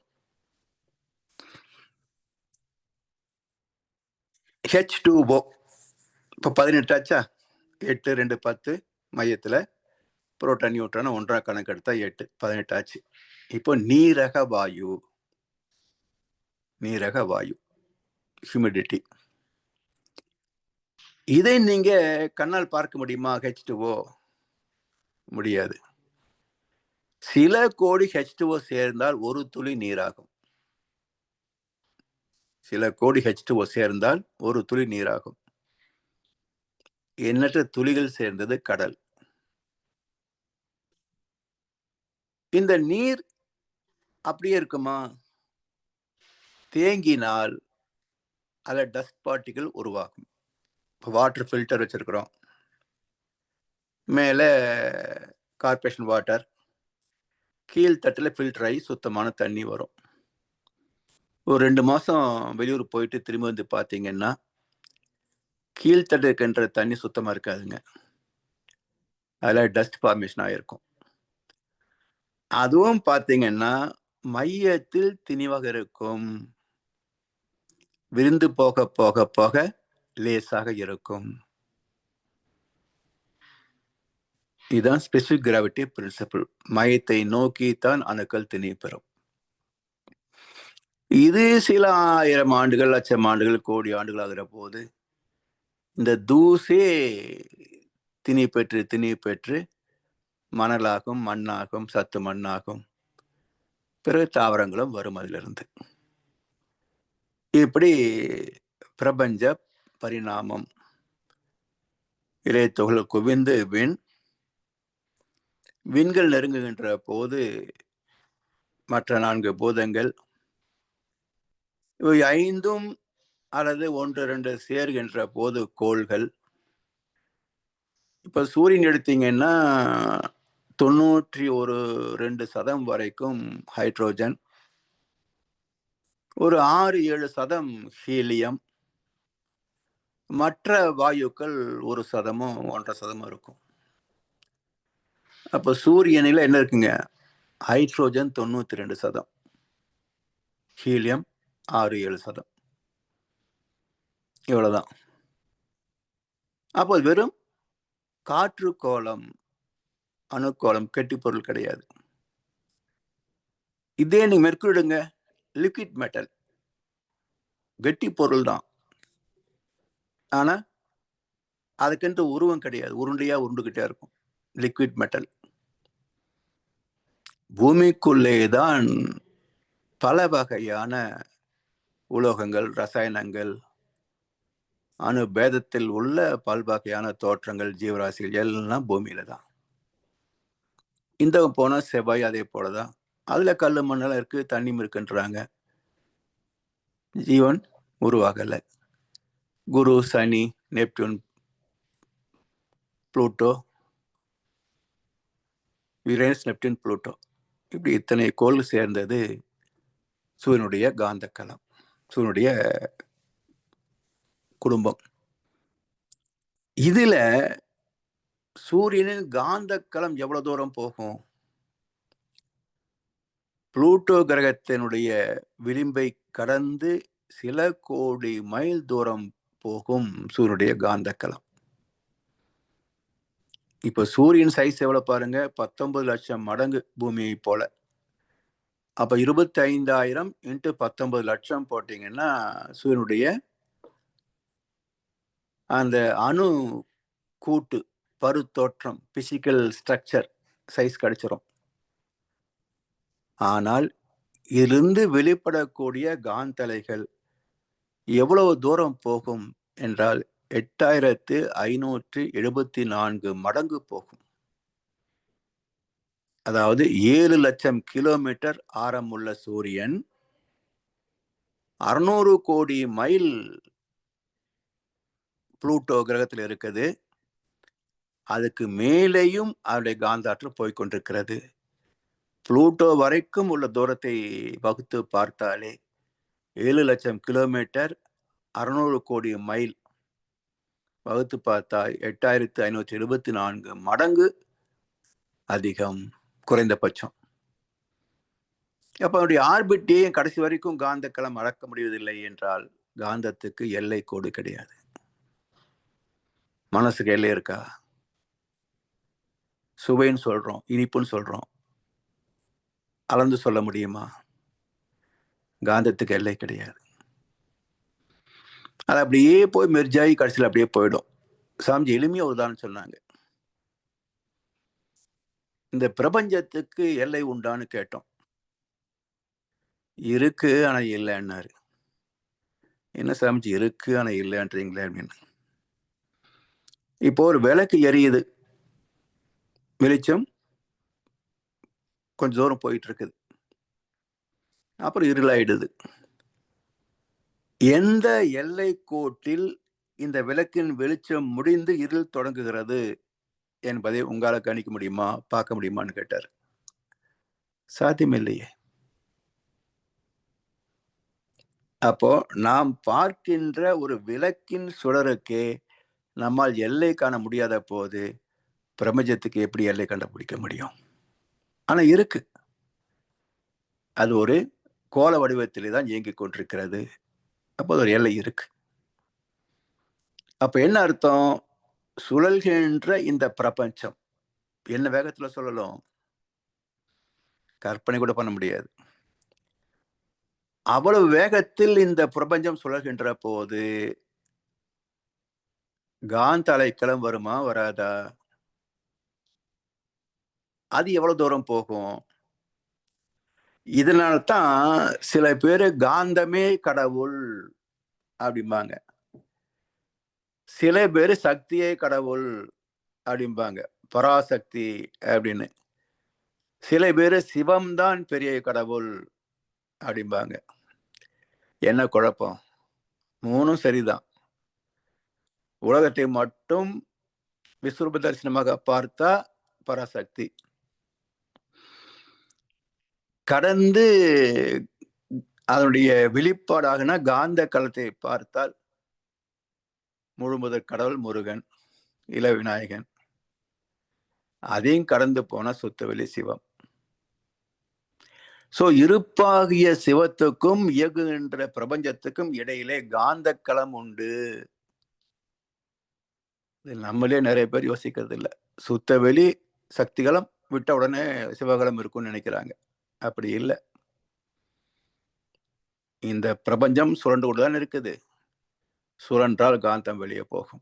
H2O இப்போ 18 ஆச்சா? 8 2 10 மையத்துல புரோட்டான் நியூட்ரான் ஒன்றா கணக்கெடுத்தா 8 18 ஆச்சு. இப்போ நீரக வாயு ஹியூமிடிட்டி, இதை நீங்க கண்ணால் பார்க்க முடியுமா? H2O முடியாது. சில கோடி H2O சேர்ந்தால் ஒரு துளி நீராகும். சில கோடி H2O சேர்ந்தால் ஒரு துளி நீராகும். எண்ணற்ற துளிகள் சேர்ந்தது கடல். இந்த நீர் அப்படியே இருக்குமா? தேங்கினால் அதுல டஸ்ட் பார்ட்டிகள் உருவாகும். வாட்டர் ஃபில்டர் வச்சிருக்கிறோம், மேல கார்பரேஷன் வாட்டர், கீழ்த்தட்டில் ஃபில்டர் ஆகி சுத்தமான தண்ணி வரும். ஒரு 2 மாசம் வெளியூர் போயிட்டு திரும்பி வந்து பார்த்தீங்கன்னா கீழ்த்தட்டு இருக்கின்ற தண்ணி சுத்தமா இருக்காதுங்க. அதில் டஸ்ட் ஃபார்மேஷன் ஆகிருக்கும். அதுவும் பார்த்தீங்கன்னா மையத்தில் திணிவாக இருக்கும், விரிந்து போக போக போக லேசாக இருக்கும். இதுதான் ஸ்பெசிபிக் கிராவிட்டி பிரின்சிபிள். மையத்தை நோக்கித்தான் அணுக்கள் திணி பெறும். இது சில 1000 ஆண்டுகள், லட்சம் ஆண்டுகள், கோடி ஆண்டுகள் ஆகிற போது இந்த தூசே திணி பெற்று மணலாகும், மண்ணாகும், சத்து மண்ணாகும், பிறகு தாவரங்களும் வரும் அதிலிருந்து. இப்படி பிரபஞ்ச பரிணாமம். இலைத்துகள் குவிந்து விண்கள் நெருங்குகின்ற போது மற்ற 4 பூதங்கள் இவை 5 அல்லது 1 2 சேர்கின்ற போது கோள்கள். இப்ப சூரியன் எடுத்தீங்கன்னா 91-2% வரைக்கும் ஹைட்ரோஜன், ஒரு 6-7% ஹீலியம், மற்ற வாயுக்கள் 1% 1.5% இருக்கும். அப்ப சூரியனில் என்ன இருக்குங்க? ஹைட்ரோஜன் 92%, ஹீலியம் 6-7%, இவ்வளவுதான். அப்போ வெறும் காற்று கோளம், அணுக்கோளம், கெட்டி பொருள் கிடையாது. இதே நீங்க மெர்க்குரிடுங்க, லிக்விட் மெட்டல், கெட்டி பொருள் தான், ஆனா அதுக்கென்று உருவம் கிடையாது, உருண்டையா உருண்டுகிட்டே இருக்கும். Liquid metal. பூமிக்குள்ளேதான் பல வகையான உலோகங்கள், ரசாயனங்கள், அணு பேதத்தில் உள்ள பல்வகையான தோற்றங்கள், ஜீவராசிகள் எல்லாம் பூமியில தான். இந்த போனா செவ்வாய் அதே போலதான். அதுல கல்லு மண்ணெல்லாம் இருக்கு, தண்ணியும் இருக்குன்றாங்க. ஜீவன் உருவாகல. குரு, சனி, Neptune, Pluto, Uranus, Neptune, Pluto இப்படி இத்தனை கோள் சேர்ந்தது சூரியனுடைய காந்தக்களம், சூரியனுடைய குடும்பம். இதுல சூரியனின் காந்தக்களம் எவ்வளவு தூரம் போகும்? புளூட்டோ கிரகத்தினுடைய விளிம்பை கடந்து சில கோடி மைல் தூரம் போகும் சூரியனுடைய காந்தக்களம். இப்ப சூரியன் சைஸ் எவ்வளவு பாருங்க, 19 லட்சம் மடங்கு பூமியை போல. அப்ப 25,000 இன்ட்டு 19 லட்சம் போட்டீங்கன்னா சூரியனுடைய அந்த அணு கூட்டு பருத்தோற்றம், பிசிக்கல் ஸ்ட்ரக்சர் சைஸ் கிடைச்சிரும். ஆனால் இதிலிருந்து வெளிப்படக்கூடிய காந்தலைகள் எவ்வளவு தூரம் போகும் என்றால் 8574 மடங்கு போகும். அதாவது 7 லட்சம் கிலோமீட்டர் ஆரமுள்ள சூரியன் 600 கோடி மைல் புளூட்டோ கிரகத்தில் இருக்குது. அதுக்கு மேலேயும் அவருடைய காந்தாற்றல் போய்கொண்டிருக்கிறது. புளூட்டோ வரைக்கும் உள்ள தூரத்தை வகுத்து பார்த்தாலே 7 லட்சம் கிலோமீட்டர் 600 கோடி மைல் வகுத்து பார்த்தா 8574 மடங்கு அதிகம் குறைந்தபட்சம். அப்ப அவருடைய ஆர்பிட்டையே கடைசி வரைக்கும் காந்தக்களம் அளக்க முடிவதில்லை என்றால் காந்தத்துக்கு எல்லை கோடு கிடையாது. மனசுக்கு எல்லை இருக்கா? சுவைன்னு சொல்றோம், இனிப்புன்னு சொல்றோம், அளந்து சொல்ல முடியுமா? காந்தத்துக்கு எல்லை கிடையாது. அது அப்படியே போய் மெர்ஜாயி கடைசியில் அப்படியே போயிடும். சாமிஜி எளிமையா ஒரு உதாரணம் சொன்னாங்க. இந்த பிரபஞ்சத்துக்கு எல்லை உண்டான்னு கேட்டோம். இருக்கு ஆனா இல்லைன்னாரு. என்ன சாமிஜி இருக்கு ஆனா இல்லைன்றீங்களே அப்படின்னு. இப்போ ஒரு விளக்கு எரியுது, வெளிச்சம் கொஞ்சம் தூரம் போயிட்டு இருக்குது, அப்புறம் இருளாயிடுது. எந்த எல்லை கோட்டில் இந்த விளக்கின் வெளிச்சம் முடிந்து இருள் தொடங்குகிறது என்பதை உங்களால கணிக்க முடியுமா, பார்க்க முடியுமான்னு கேட்டார். சாத்தியமில்லையே. அப்போ நாம் பார்க்கின்ற ஒரு விளக்கின் சுடருக்கே நம்மால் எல்லை காண முடியாத போது பிரபஞ்சத்துக்கு எப்படி எல்லை கண்டுபிடிக்க முடியும்? ஆனா இருக்கு. அது ஒரு கோள வடிவத்திலே தான் இயங்கிக் கொண்டிருக்கிறது. அப்போ ஒரு எல்லை இருக்கு. அப்ப என்ன அர்த்தம்? சுழல்கின்ற இந்த பிரபஞ்சம் என்ன வேகத்துல சொல்லலாம்? கற்பனை கூட பண்ண முடியாது. அவ்வளவு வேகத்தில் இந்த பிரபஞ்சம் சுழல்கின்ற போது காந்த அலைக்களம் வருமா வராதா? அது எவ்வளவு தூரம் போகும்? இதனால்தான் சில பேரு காந்தமே கடவுள் அப்படிம்பாங்க, சில பேரு சக்தியே கடவுள் அப்படிம்பாங்க, பராசக்தி அப்படின்னு. சில பேரு சிவம்தான் பெரிய கடவுள் அப்படிம்பாங்க. என்ன குழப்பம்? மூணும் சரிதான். உலகத்தை மட்டும் விஸ்வரூப தரிசனமாக பார்த்தா பராசக்தி, கடந்து அதனுடைய வெளிப்பாடாகனா காந்த களத்தை பார்த்தால் முழுமுதற் கடவுள் முருகன், இள விநாயகன். அதையும் கடந்து போன சுத்தவெளி சிவம். சோ இருப்பாகிய சிவத்துக்கும் இயங்குகின்ற பிரபஞ்சத்துக்கும் இடையிலே காந்த களம் உண்டு. நம்மளே நிறைய பேர் யோசிக்கிறது இல்லை. சுத்தவெளி சக்திகளும் விட்ட உடனே சிவகலம் இருக்கும்னு நினைக்கிறாங்க. அப்படி இல்லை. இந்த பிரபஞ்சம் சுழண்டு கொண்டுதான் இருக்குது. சுழன்றால் காந்தம் வெளியே போகும்.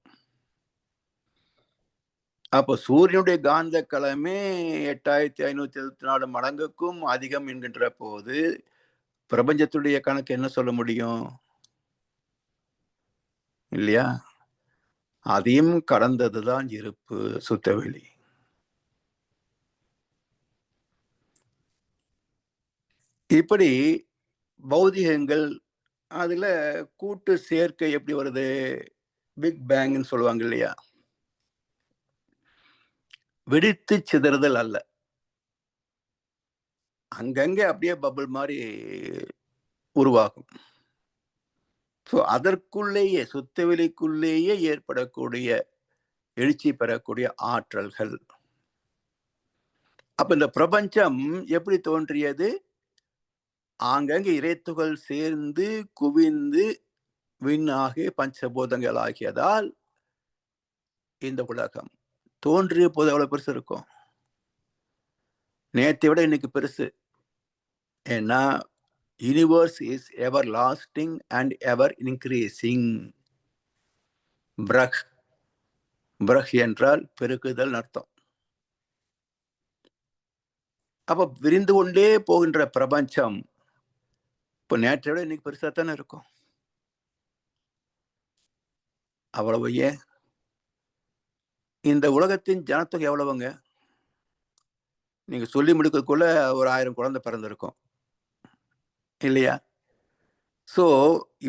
அப்போ சூரியனுடைய காந்த களமே 8574 மடங்குக்கும் அதிகம் என்கின்ற போது பிரபஞ்சத்துடைய கணக்கு என்ன சொல்ல முடியும்? இல்லையா? அதையும் கடந்ததுதான் இருப்பு சுத்தவெளி. இப்படி பௌதிகங்கள் அதுல கூட்டு சேர்க்கை எப்படி வருது? பிக் பேங்னு சொல்லுவாங்க இல்லையா? வெடித்து சிதறுதல் அல்ல. அங்கங்கே அப்படியே பபிள் மாதிரி உருவாகும். ஸோ அதற்குள்ளேயே சுத்தவெளிக்குள்ளேயே ஏற்படக்கூடிய எழுச்சி பெறக்கூடிய ஆற்றல்கள். அப்ப இந்த பிரபஞ்சம் எப்படி தோன்றியது? ஆங்கங்கே இறைத்துகள் சேர்ந்து குவிந்து விண்ணாகி பஞ்சபூதங்கள் ஆகியதால் இந்த உலகம் தோன்றிய போது எவ்வளவு பெருசு இருக்கும்? நேற்றை விட இன்னைக்கு பெருசு. ஏன்னா universe is ever lasting and ever increasing. பிரக் பிரக் என்றால் பெருக்குதல் அர்த்தம். அப்ப விரிந்து கொண்டே போகின்ற பிரபஞ்சம் இப்ப நேற்றை விட இன்னைக்கு பெருசா தானே இருக்கும். அவ்வளவு ஏன்? இந்த உலகத்தின் ஜனத்தொகை எவ்வளவுங்க? நீங்க சொல்லி முடிக்கிறதுக்குள்ள ஒரு 1000 குழந்தை பிறந்திருக்கும் இல்லையா? சோ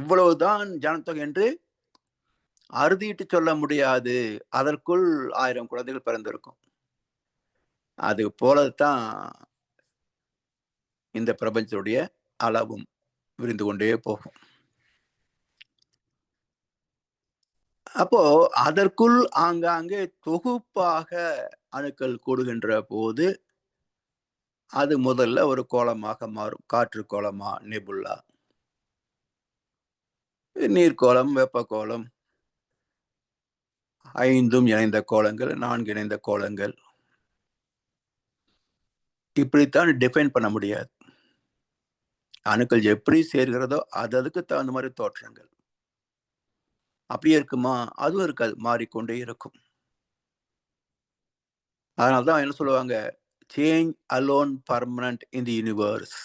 இவ்வளவுதான் ஜனத்தொகை என்று அறுதிட்டு சொல்ல முடியாது. அதற்குள் 1000 குழந்தைகள் பிறந்திருக்கும். அது போலத்தான் இந்த பிரபஞ்சத்துடைய அளவும் விரிந்து கொண்டே போகும். அப்போ அதற்குள் ஆங்காங்கே தொகுப்பாக அணுக்கள் கூடுகின்ற போது அது முதல்ல ஒரு கோளமாக மாறும். காற்று கோளமா, நெபுல்லா, நீர்க்கோளம், வெப்பக்கோளம், 5 இணைந்த கோளங்கள், 4 இணைந்த கோளங்கள். இப்படித்தான் டிஃபைன் பண்ண முடியாது. அணுக்கள் எப்படி சேர்கிறதோ அதுக்கு தகுந்த மாதிரி தோற்றங்கள். அப்படியே இருக்குமா? அதுவும் இருக்காது, மாறிக்கொண்டே இருக்கும். அதனால்தான் என்ன சொல்லுவாங்க, change alone permanent in the universe.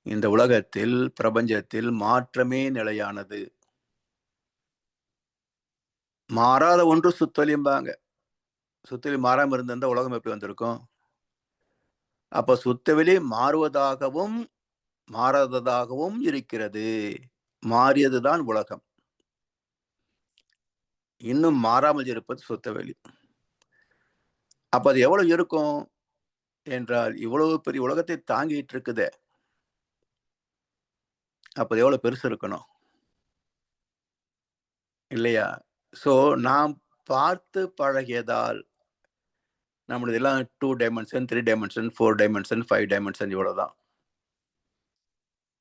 இந்த உலகத்தில் பிரபஞ்சத்தில் மாற்றமே நிலையானது. மாறாத ஒன்று சுத்தொலிம்பாங்க. சுத்தொலி மாறாம இருந்திருந்தா உலகம் எப்படி வந்திருக்கும்? அப்ப சுத்தவெளி மாறுவதாகவும் மாறாததாகவும் இருக்கிறது. மாறியதுதான் உலகம். இன்னும் மாறாமல் இருப்பது சுத்தவெளி. அப்ப அது எவ்வளவு இருக்கும் என்றால், இவ்வளவு பெரிய உலகத்தை தாங்கிட்டு இருக்குதே, அப்ப அது எவ்வளவு பெருசு இருக்கணும் இல்லையா? சோ நாம் பார்த்து பழகியதால் நம்மளது எல்லாம் 2 டைமென்ஷன், 3 டைமென்ஷன், 4 டைமென்ஷன், 5 டைமென்ஷன் இவ்வளவுதான்.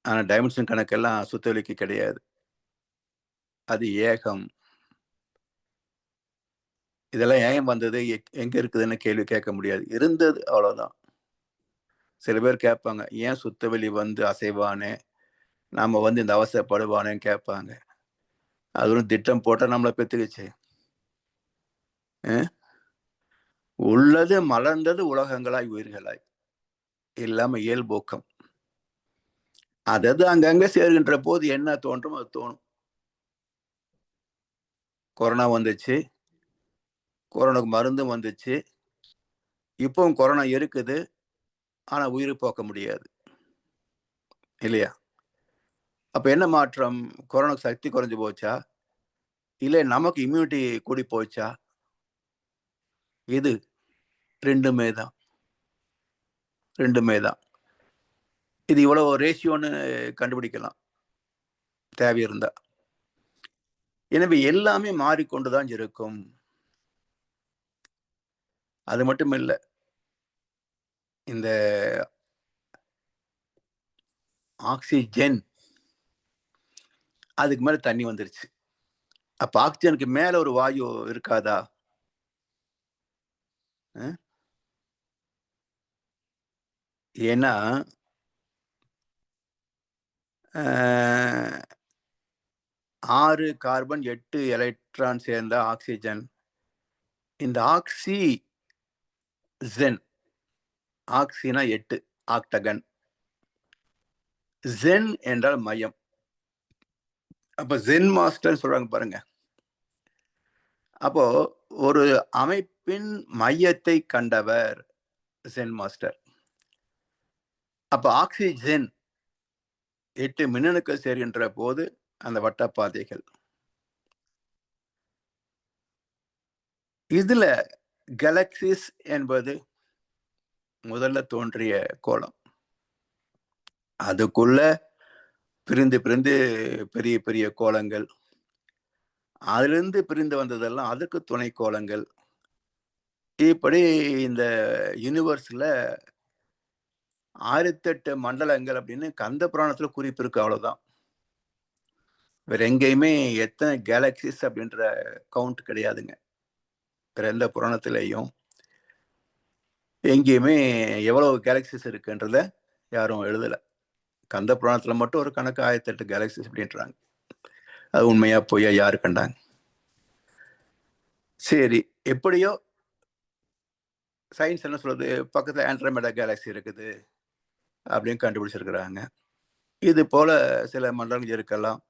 ஆனா டைமென்ஷன் கணக்கெல்லாம் சுத்தவெளிக்கு கிடையாது. அது ஏகம். இதெல்லாம் ஏன் வந்தது, எங்க இருக்குதுன்னு கேள்வி கேட்க முடியாது. இருந்தது, அவ்வளவுதான். சில பேர் கேட்பாங்க, ஏன் சுத்தவெளி வந்து அசைவானே, நாம வந்து இந்த அவசரப்படுவானேன்னு கேட்பாங்க. அது ஒரு திட்டம் போட்டா நம்மளை பெத்துக்குச்சு. உள்ளது மலர்ந்தது உலகங்களாய் உயிர்களாய், இல்லாம இயல்போக்கம். அதது அங்கங்க சேர்கின்ற போது என்ன தோன்றும் அது தோணும். கொரோனா வந்துச்சு, கொரோனாக்கு மருந்தும் வந்துச்சு. இப்பவும் கொரோனா இருக்குது, ஆனா உயிர் போக்க முடியாது இல்லையா? அப்ப என்ன மாற்றம்? கொரோனாக்கு சக்தி குறைஞ்சு போச்சா, இல்ல நமக்கு இம்யூனிட்டி கூடி போச்சா? இது ரெண்டுமே தான். ரெண்டுமே தான். இது இவ்வளவு ரேஷியோன்னு கண்டுபிடிக்கலாம் தேவை இருந்தா. எனவே எல்லாமே மாறிக்கொண்டுதான் இருக்கும். அது மட்டும் இல்ல, இந்த ஆக்சிஜன் அதுக்கு மேல தண்ணி வந்துருச்சு. அப்ப ஆக்சிஜனுக்கு மேல ஒரு வாயு இருக்காதா? ஏன்னா 6 கார்பன் 8 எலக்ட்ரான் சேர்ந்த ஆக்சிஜன். இந்த ஆக்சிஜன், ஆக்சினா 8, ஆக்டகன். ஜென் என்றால் மையம். அப்ப ஜென் மாஸ்டர் சொல்றாங்க பாருங்க. அப்போ ஒரு அமைப்பின் மையத்தை கண்டவர் ஜென் மாஸ்டர். அப்ப ஆக்சிஜன் 8 மின்னணுக்கள் சேர்கின்ற போது அந்த வட்டப்பாதைகள். இதுல கேலக்சிஸ் என்பது முதல்ல தோன்றிய கோளம். அதுக்குள்ள பிரிந்து பிரிந்து பெரிய பெரிய கோளங்கள், அதிலிருந்து பிரிந்து வந்ததெல்லாம் அதுக்கு துணை கோளங்கள். இப்படி இந்த யூனிவர்ஸ்ல 1008 மண்டலங்கள் அப்படின்னு கந்த புராணத்துல குறிப்பு இருக்கு, அவ்வளவுதான். வேற எங்கேயுமே எத்தனை கேலக்சிஸ் அப்படின்ற கவுண்ட் கிடையாதுங்க. வேற எந்த புராணத்திலையும் எங்கேயுமே எவ்வளவு கேலக்சிஸ் இருக்குன்றத யாரும் எழுதல. கந்த புராணத்துல மட்டும் ஒரு கணக்கு 1008 கேலக்சிஸ் அப்படின்றாங்க. அது உண்மையா பொய்யா யாரு கண்டாங்க? சரி, எப்படியோ சயின்ஸ் என்ன சொல்றது, பக்கத்துல ஆண்ட்ரோமேடா கேலக்சி இருக்குது அப்படின்னு கண்டுபிடிச்சிருக்கிறாங்க. இது போல சில மண்டலங்கள் இருக்கலாம்.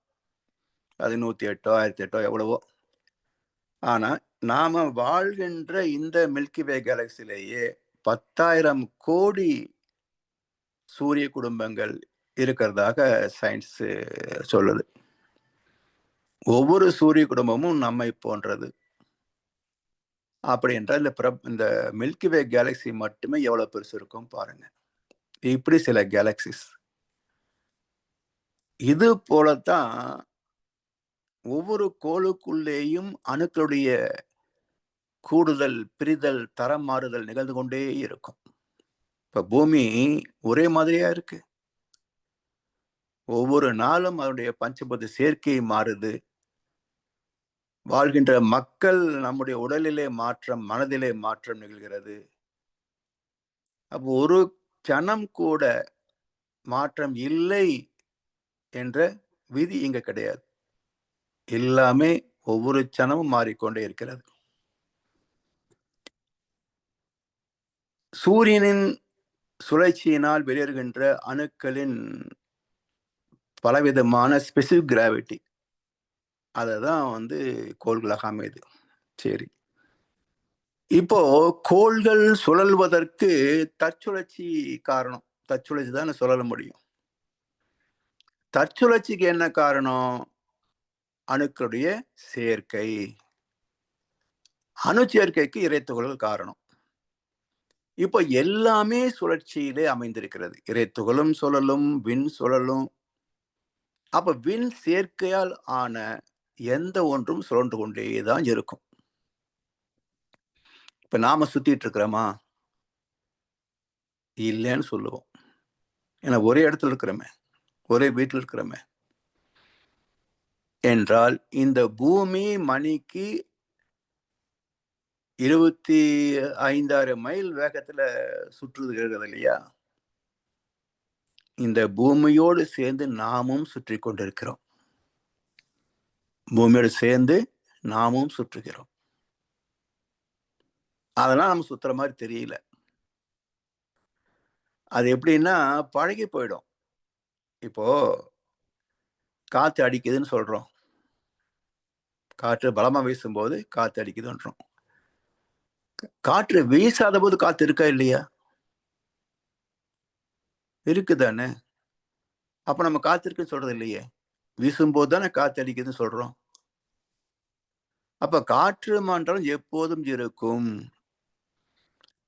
அது 108 1008 எவ்வளவோ. ஆனா நாம வாழ்கின்ற இந்த மில்கி வே கேலக்சிலேயே 10,000 கோடி சூரிய குடும்பங்கள் இருக்கிறதாக சயின்ஸ் சொல்லுது. ஒவ்வொரு சூரிய குடும்பமும் நம்மை போன்றது. அப்படி என்றால் இந்த மில்கி வே கேலக்சி மட்டுமே எவ்வளவு பெருசு இருக்கும் பாருங்க. இப்படி சில கேலக்சிஸ். இது போலத்தான் ஒவ்வொரு கோளுக்குள்ளேயும் அணுக்களுடைய கூடுதல், பிரிதல், தரம் மாறுதல் நிகழ்ந்து கொண்டே இருக்கும். இப்ப பூமி ஒரே மாதிரியா இருக்கு. ஒவ்வொரு நாளும் அதனுடைய பஞ்சபூத சேர்க்கை மாறுது. வாழ்கின்ற மக்கள் நம்முடைய உடலிலே மாற்றம், மனதிலே மாற்றம் நிகழ்கிறது. அப்போ ஒரு கணம் கூட மாற்றம் இல்லை என்ற விதி இங்க கிடையாது. எல்லாமே ஒவ்வொரு கணமும் மாறிக்கொண்டே இருக்கிறது. சூரியனின் சுழற்சியினால் வெளியேறுகின்ற அணுக்களின் பலவிதமான ஸ்பெசிபிக் கிராவிட்டி, அததான் கோள்களாக அமையுது. சரி, இப்போ கோள்கள் சுழல்வதற்கு தற்சுழற்சி காரணம். தற்சுழற்சி தான் சுழல முடியும். தற்சுழற்சிக்கு என்ன காரணம்? அணுக்களுடைய சேர்க்கை. அணு சேர்க்கைக்கு இறைத்துகள்கள் காரணம். இப்போ எல்லாமே சுழற்சியிலே அமைந்திருக்கிறது. இறைத்துகளும் சுழலும், விண் சுழலும். அப்ப விண் சேர்க்கையால் ஆன எந்த ஒன்றும் சுழன்று கொண்டேதான் இருக்கும். இப்ப நாம சுத்திட்டு இருக்கிறோமா? இல்லைன்னு சொல்லுவோம். ஏன்னா ஒரே இடத்துல இருக்கிறோமே, ஒரே வீட்டில் இருக்கிறோமே. என்றால் இந்த பூமி மணிக்கு 25,000 மைல் வேகத்துல சுற்றுகிறது இல்லையா? இந்த பூமியோடு சேர்ந்து நாமும் சுற்றி கொண்டிருக்கிறோம். பூமியோடு சேர்ந்து நாமும் சுற்றுகிறோம். அதெல்லாம் நம்ம சுத்துற மாதிரி தெரியல. அது எப்படின்னா பழகி போயிடும். இப்போ காத்து அடிக்குதுன்னு சொல்றோம். காற்று பலமா வீசும்போது காத்து அடிக்குதுன்றோம். காற்று வீசாத போது காத்து இருக்கா இல்லையா? இருக்குதானே? அப்ப நம்ம காத்து இருக்குன்னு சொல்றது இல்லையே. வீசும்போது தானே காத்து அடிக்குதுன்னு சொல்றோம். அப்ப காற்று மாற்றம் எப்போதும் இருக்கும்.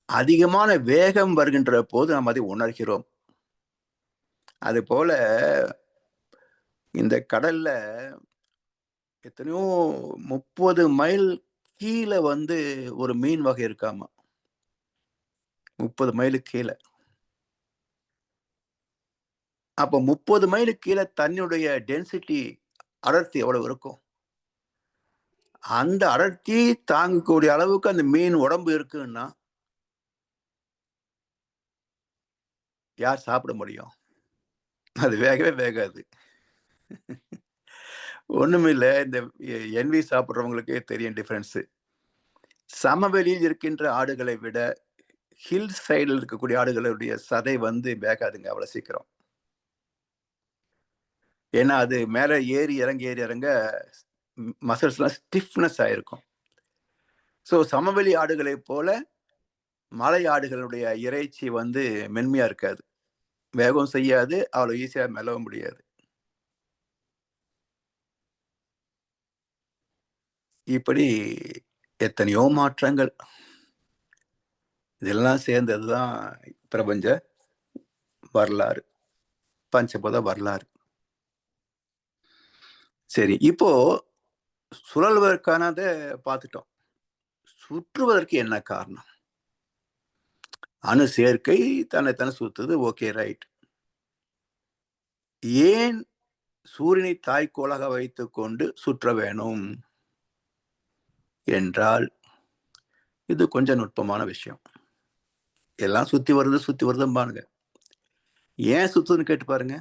அதிகமான வேகம் வருகின்ற போது நாம் அதை உணர்கிறோம். அது போல இந்த கடல்ல எத்தனையோ 30 மைல் கீழே ஒரு மீன் வகை இருக்காமா. 30 மைலுக்கு கீழே. அப்ப 30 மைலுக்கு கீழே தண்ணியுடைய டென்சிட்டி, அடர்த்தி எவ்வளவு இருக்கும்? அந்த அடர்த்தி தாங்கக்கூடிய அளவுக்கு அந்த மீன் உடம்பு இருக்குன்னா யார் சாப்பிட முடியும்? அது வேகவே வேகாது. ஒண்ணுமில்ல, இந்த என்வி சாப்பிடுறவங்களுக்கே தெரியும் டிஃபரன்ஸ். சமவெளியில் இருக்கின்ற ஆடுகளை விட ஹில் சைடில் இருக்கக்கூடிய ஆடுகளுடைய சதை வேகாதுங்க அவ்வளவு சீக்கிரம். ஏன்னா அது மேல ஏறி இறங்க மசில்ஸ் எல்லாம் ஸ்டிஃப்னஸ் ஆயிருக்கும். ஸோ சமவெளி ஆடுகளை போல மலை ஆடுகளுடைய இறைச்சி மென்மையா இருக்காது, வேகம் செய்யாது, அவ்வளவு ஈஸியா மெல்லவ முடியாது. இப்படி எத்தனையோ மாற்றங்கள். இதெல்லாம் சேர்ந்ததுதான் பிரபஞ்ச வரலாறு, பஞ்சபூத வரலாறு. சரி, இப்போ சுழல்வதற்கானதை பார்த்துட்டோம். சுற்றுவதற்கு என்ன காரணம்? அணு சேர்க்கை தன்னைத்தானே சுத்துது, ஓகே, ரைட். ஏன் சூரியனை தாய்க்கோளாக வைத்துக் கொண்டு சுற்ற வேணும் என்றால், இது கொஞ்சம் நுட்பமான விஷயம். எல்லாம் சுத்தி வருதுன்னு பாருங்க. ஏன் சுத்துன்னு கேட்டு பாருங்க.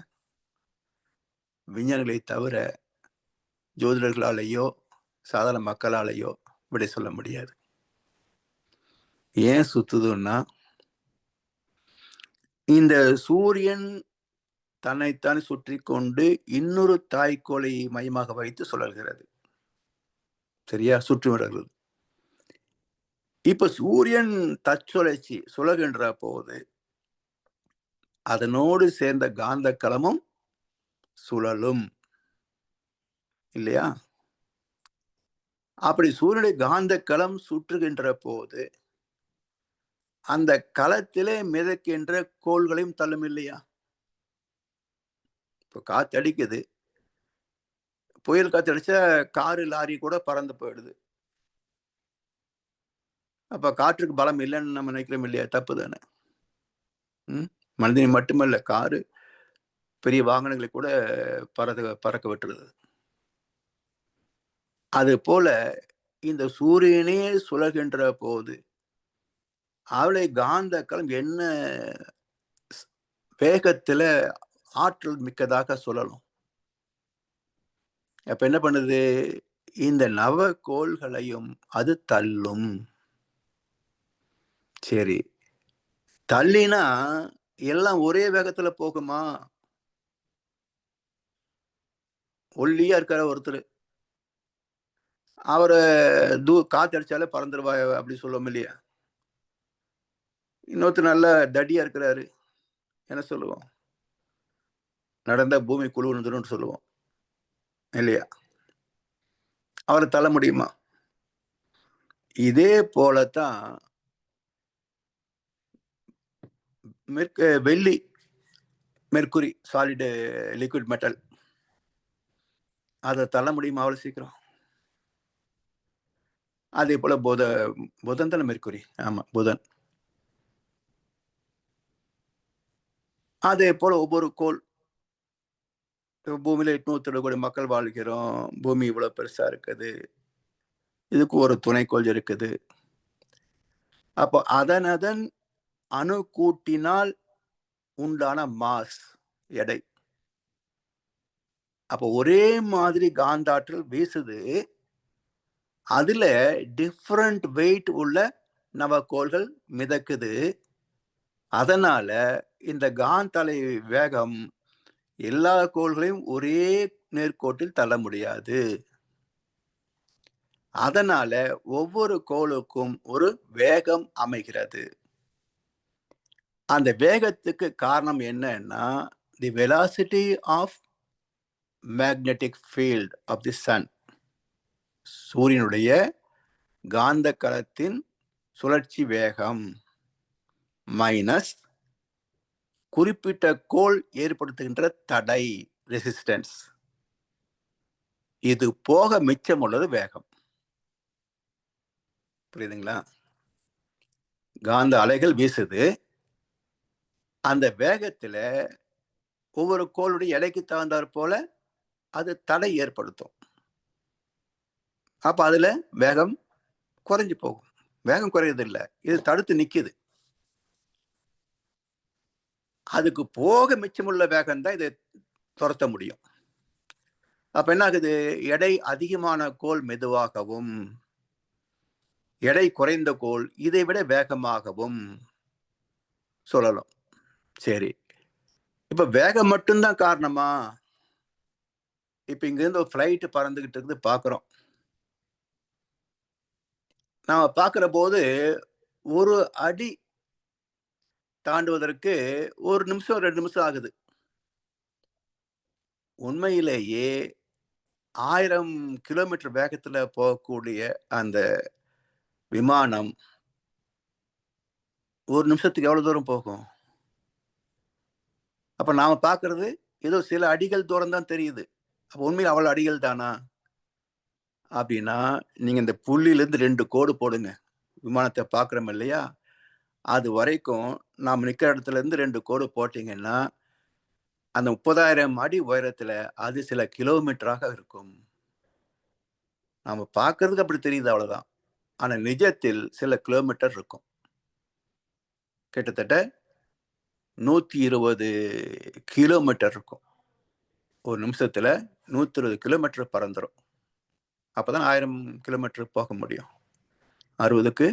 விஞ்ஞானிகளை தவிர ஜோதிடர்களாலேயோ சாதாரண மக்களாலேயோ விடை சொல்ல முடியாது. ஏன் சுத்துதுன்னா, இந்த சூரியன் தன்னைத்தான் சுற்றி கொண்டு இன்னொரு தாய்க்கோளை மையமாக வைத்து சுழல்கிறது. சரியா? சுற்றி வருகிறது. இப்ப சூரியன் தற்சுழற்சி சுழல்கின்ற போது அதனோடு சேர்ந்த காந்த களமும் சுழலும் இல்லையா? அப்படி சூரியனுடைய காந்த களம் சுற்றுகின்ற போது அந்த களத்திலே மிதக்கின்ற கோள்களையும் தள்ளும் இல்லையா? இப்போ காத்து அடிக்குது, புயல் காத்து அடிச்சா காரு லாரி கூட பறந்து போயிடுது. அப்ப காற்றுக்கு பலம் இல்லைன்னு நம்ம நினைக்கிறோம் இல்லையா? தப்பு தானே. மனிதனை மட்டுமல்ல, காரு பெரிய வாகனங்களை கூட பறக்க விட்டுருது. அது போல இந்த சூரியனே சுழல்கின்ற போது அவளை காந்த களம் என்ன வேகத்துல ஆற்றல் மிக்கதாக சுழலும். அப்ப என்ன பண்ணுது? இந்த நவ கோள்களையும் அது தள்ளும். சரி, தள்ளினா எல்லாம் ஒரே வேகத்துல போகுமா? ஒல்லியா இருக்கார ஒருத்தர், அவரை காத்து அடிச்சாலே பறந்துருவா அப்படி சொல்லுவோம் இல்லையா? இன்னொருத்தர் நல்ல தடியா இருக்கிறாரு, என்ன சொல்லுவோம்? நடந்தா பூமி குழு விழுந்துரும் சொல்லுவோம் இல்லையா? அவரை தள்ள முடியுமா? இதே போலத்தான் வெள்ளி, மெர்க்குரி, சாலிடு லிக்விட் மெட்டல், அதை தள்ள முடியுமா அவ்வளவு சீக்கிரம்? அதே போல புதன் தானே மெர்க்குரி? ஆமா, புதன். அதே போல ஒவ்வொரு கோள், பூமியில 870 கோடி மக்கள் வாழ்கிறோம், பூமி இவ்வளவு பெருசா இருக்குது, இதுக்கு ஒரு துணைக்கோள் இருக்குது. அப்போ அதன் அணு கூட்டினால் உண்டான மாஸ், எடை, அப்போ ஒரே மாதிரி காந்தாற்றல் வீசுது. அதுல டிஃபரண்ட் வெயிட் உள்ள நவக்கோள்கள் மிதக்குது. அதனால இந்த காந்தலை வேகம் எல்லா கோள்களையும் ஒரே நேர்கோட்டில் தள்ள முடியாது. அதனால ஒவ்வொரு கோளுக்கும் ஒரு வேகம் அமைகிறது. அந்த வேகத்துக்கு காரணம் என்னன்னா, the velocity of magnetic field of the sun, சூரியனுடைய காந்த களத்தின் சுழற்சி வேகம் மைனஸ் குறிப்பிட்ட கோள் ஏற்படுத்துகின்ற தடை, ரெசிஸ்டன்ஸ். இது போக மிச்சம் உள்ளது வேகம். புரியுதுங்களா? காந்த அலைகள் வீசுது, அந்த வேகத்துல ஒவ்வொரு கோளுடைய எடைக்கு தகுந்தாற் போல அது தடை ஏற்படுத்தும். அப்ப அதுல வேகம் குறைஞ்சு போகும். வேகம் குறையது இல்லை, இது தடுத்து நிக்குது. அதுக்கு போக மிச்சமுள்ள வேகம் தான் இதை துரத்த முடியும். அப்ப என்ன ஆகுது? எடை அதிகமான கோள் மெதுவாகவும், எடை குறைந்த கோள் இதை விட வேகமாகவும் சொல்லலாம். சரி, இப்ப வேகம் மட்டும்தான் காரணமா? இப்ப இங்க இருந்து ஒரு பிளைட் பறந்துகிட்டு இருக்குது பாக்குறோம். நாம பாக்குற போது ஒரு அடி தாண்டுவதற்கு 1 நிமிஷம் 2 நிமிஷம் ஆகுது. உண்மையிலேயே 1000 கிலோமீட்டர் வேகத்துல போகக்கூடிய அந்த விமானம் ஒரு நிமிஷத்துக்கு எவ்வளவு தூரம் போகும்? அப்ப நாம பார்க்கிறது ஏதோ சில அடிகள் தூரம் தான் தெரியுது. அப்ப உண்மையில் அவ்வளவு அடிகள் தானா அப்படின்னா, நீங்க இந்த புள்ளியிலிருந்து 2 கோடு போடுங்க. விமானத்தை பார்க்கிறோம் இல்லையா? அது வரைக்கும் நாம் நிக்கிற இடத்துல இருந்து 2 கோடு போட்டீங்கன்னா, அந்த 30,000 அடி உயரத்துல அது சில கிலோமீட்டராக இருக்கும். நாம பார்க்கிறதுக்கு அப்படி தெரியுது அவ்வளவுதான். ஆனா நிஜத்தில் சில கிலோமீட்டர் இருக்கும். கிட்டத்தட்ட 120 கிலோமீட்டர் இருக்கும். ஒரு நிமிஷத்துல 120 கிலோமீட்டர் பறந்துரும். அப்பதான் 1000 கிலோமீட்டர் போக முடியும். 60க்கு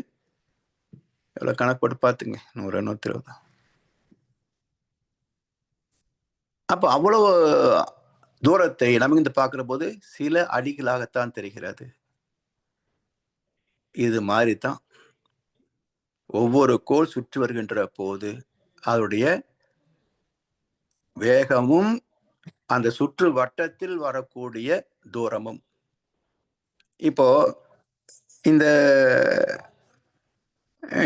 எவ்வளவு கணக்கு போட்டு பார்த்துங்க. 100, 120. அப்ப அவ்வளவு தூரத்தை நம்ம பார்க்கிற போது சில அடிகளாகத்தான் தெரிகிறது. இது மாதிரி தான் ஒவ்வொரு கோள் சுற்றி வருகின்ற போது அதனுடைய வேகமும் அந்த சுற்று வட்டத்தில் வரக்கூடிய தூரமும். இப்போ இந்த